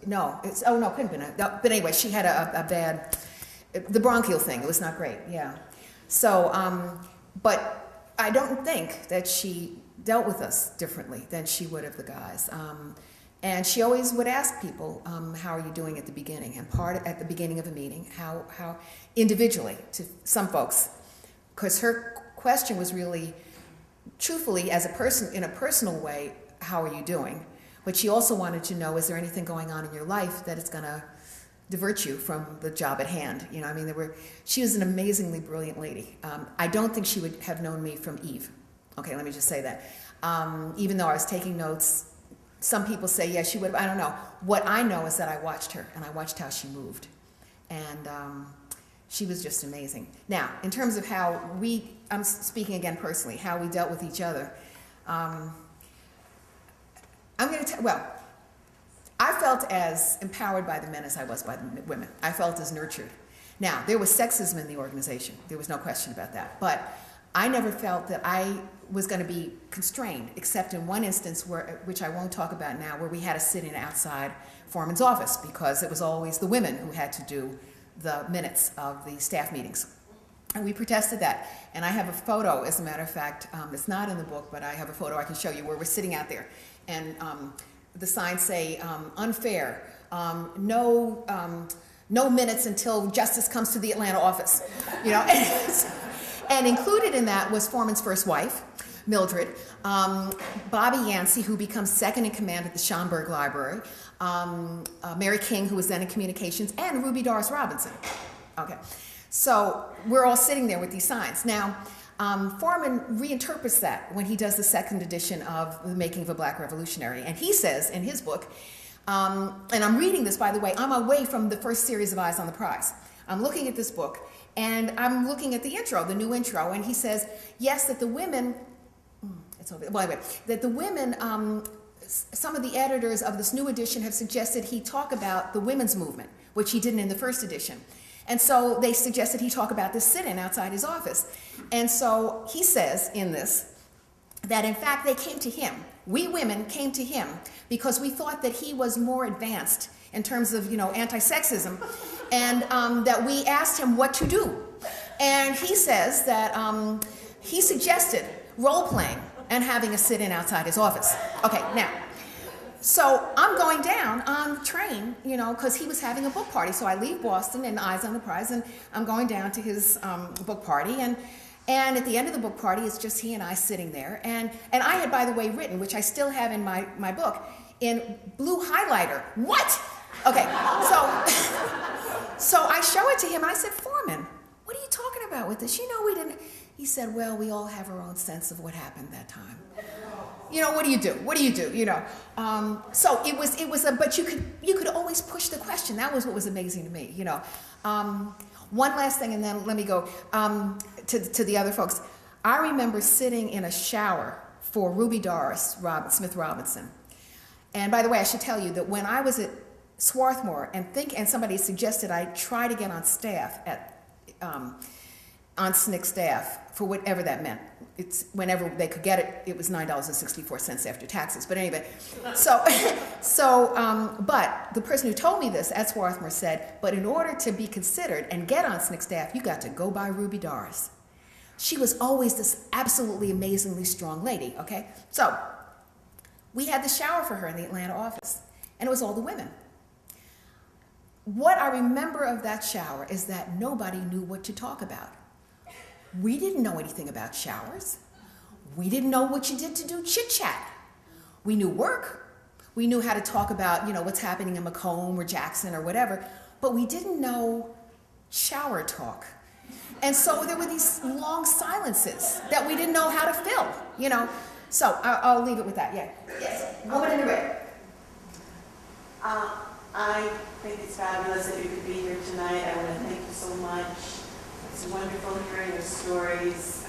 no, couldn't have been. But anyway, she had a bad, the bronchial thing. It was not great, yeah. So, but I don't think that she dealt with us differently than she would have the guys. And she always would ask people, how are you doing at the beginning? And at the beginning of a meeting, how individually to some folks, because her question was really, truthfully, as a person, in a personal way, how are you doing? But she also wanted to know, is there anything going on in your life that is going to divert you from the job at hand? You know, I mean, she was an amazingly brilliant lady. I don't think she would have known me from Eve. Okay, let me just say that. Even though I was taking notes, some people say, yeah, she would have, I don't know. What I know is that I watched her, and I watched how she moved. And she was just amazing. Now, in terms of how I'm speaking again personally, how we dealt with each other, I'm going to I felt as empowered by the men as I was by the women. I felt as nurtured. Now, there was sexism in the organization. There was no question about that. But I never felt that I was going to be constrained, except in one instance, which I won't talk about now, where we had to sit in outside Foreman's office because it was always the women who had to do the minutes of the staff meetings. And we protested that. And I have a photo, as a matter of fact, it's not in the book, but I have a photo I can show you where we're sitting out there. And the signs say, unfair, no minutes until justice comes to the Atlanta office. You know, and included in that was Foreman's first wife, Mildred, Bobby Yancey, who becomes second in command at the Schomburg Library, Mary King, who was then in communications, and Ruby Doris Robinson. Okay, so we're all sitting there with these signs. Now, Foreman reinterprets that when he does the second edition of The Making of a Black Revolutionary. And he says in his book, and I'm reading this, by the way, I'm away from the first series of Eyes on the Prize. I'm looking at this book, and I'm looking at the intro, the new intro, and he says, yes, that the women, that the women, some of the editors of this new edition have suggested he talk about the women's movement, which he didn't in the first edition. And so they suggested he talk about this sit-in outside his office. And so he says in this that in fact they came to him. We women came to him because we thought that he was more advanced in terms of, anti-sexism, and that we asked him what to do. And he says that he suggested role-playing and having a sit-in outside his office. Okay, now, so I'm going down on the train, because he was having a book party. So I leave Boston and Eyes on the Prize, and I'm going down to his book party. And at the end of the book party, it's just he and I sitting there. And I had, by the way, written, which I still have in my book, in blue highlighter. What? Okay, so I show it to him, and I said, Foreman, what are you talking about with this? We didn't. He said, well, we all have our own sense of what happened that time. What do you do? What do you do? So it was but you could always push the question. That was what was amazing to me. One last thing, and then let me go to the other folks. I remember sitting in a shower for Ruby Doris Smith Robinson. And by the way, I should tell you that when I was at Swarthmore and somebody suggested I try to get on staff on SNCC staff for whatever that meant. It's whenever they could get it. It was $9.64 after taxes. But anyway, but the person who told me this at Swarthmore said, but in order to be considered and get on SNCC staff, you got to go by Ruby Doris. She was always this absolutely amazingly strong lady. Okay, so we had the shower for her in the Atlanta office, and it was all the women. What I remember of that shower is that nobody knew what to talk about. We didn't know anything about showers. We didn't know what you did to do chit-chat. We knew work. We knew how to talk about, what's happening in Macomb or Jackson or whatever, but we didn't know shower talk. And so there were these long silences that we didn't know how to fill, So I'll leave it with that, yeah. Yes, woman in the red. I think it's fabulous that you could be here tonight. I want to thank you so much. It's wonderful hearing your stories.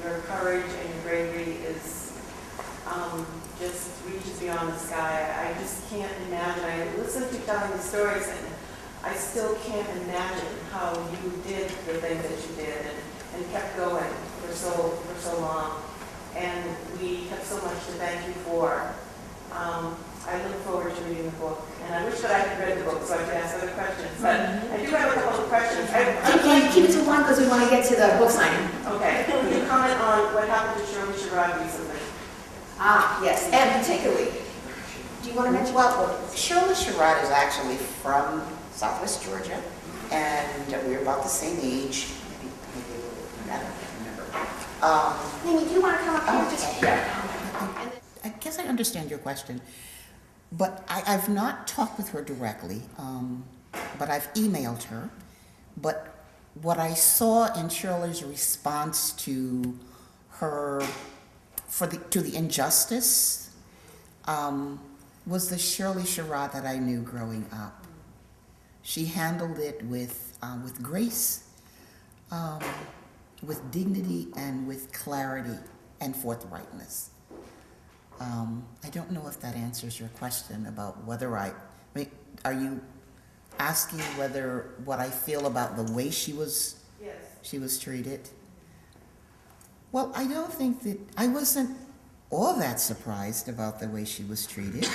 Your courage and your bravery is just reaches beyond the sky. I just can't imagine. I listen to you telling the stories, and I still can't imagine how you did the things that you did and kept going for so long. And we have so much to thank you for. I look forward to reading the book, and I wish that I had read the book so I could ask other questions. But I do have a couple of questions. Can you keep it to one because we want to get to the book signing? Okay. Can you comment on what happened to Shirley Sherrod recently? Yes, and particularly. Do you want to mention? Well, Shirley Sherrod is actually from Southwest Georgia, and we're about the same age. Maybe a little bit, I don't remember. Mimi, do you want to come up here? Just I guess I understand your question, but I've not talked with her directly, but I've emailed her. But what I saw in Shirley's response to her, to the injustice, was the Shirley Sherrod that I knew growing up. She handled it with grace, with dignity, and with clarity and forthrightness. I don't know if that answers your question about whether are you asking what I feel about the way she was treated? Well, I don't think that, I wasn't all that surprised about the way she was treated,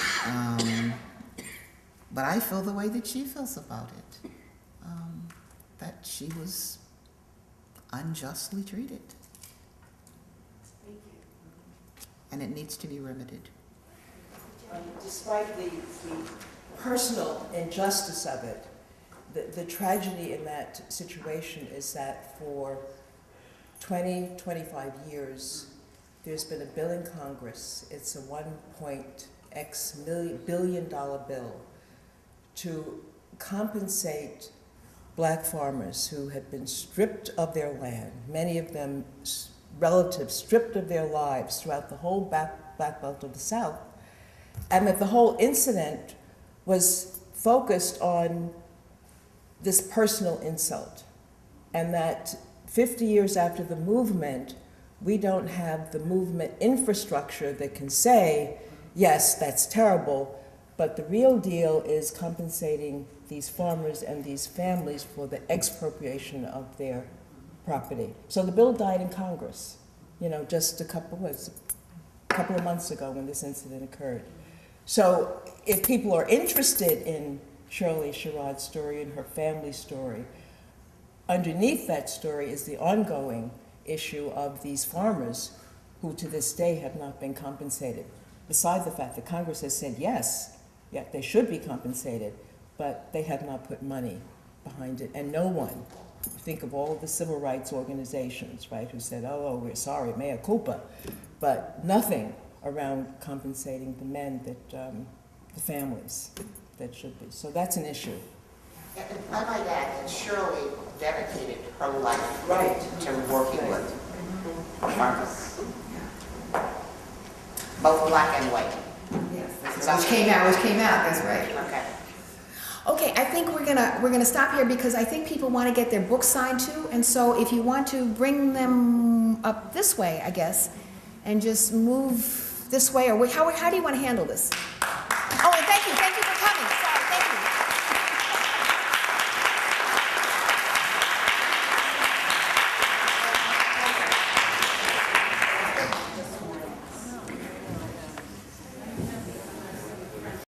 but I feel the way that she feels about it, that she was unjustly treated. And it needs to be remedied. Despite the personal injustice of it, the tragedy in that situation is that for 20, 25 years, there's been a bill in Congress. It's a $1.x billion bill to compensate black farmers who had been stripped of their land, many of them relatives stripped of their lives throughout the whole Black Belt of the South, and that the whole incident was focused on this personal insult, and that 50 years after the movement, we don't have the movement infrastructure that can say, yes, that's terrible, but the real deal is compensating these farmers and these families for the expropriation of their property. So the bill died in Congress, just a couple of months ago when this incident occurred. So if people are interested in Shirley Sherrod's story and her family's story, underneath that story is the ongoing issue of these farmers who to this day have not been compensated. Beside the fact that Congress has said yes, they should be compensated, but they have not put money behind it. And no one, think of all of the civil rights organizations, right, who said, oh, we're sorry, mea culpa, but nothing around compensating the men that, the families that should be. So that's an issue. And I might add that Shirley dedicated her life to working with farmers, both black and white. Yes, which came out, that's right. Okay. Okay, I think we're gonna stop here because I think people want to get their books signed too, and so if you want to bring them up this way, I guess, and just move this way, or how do you want to handle this?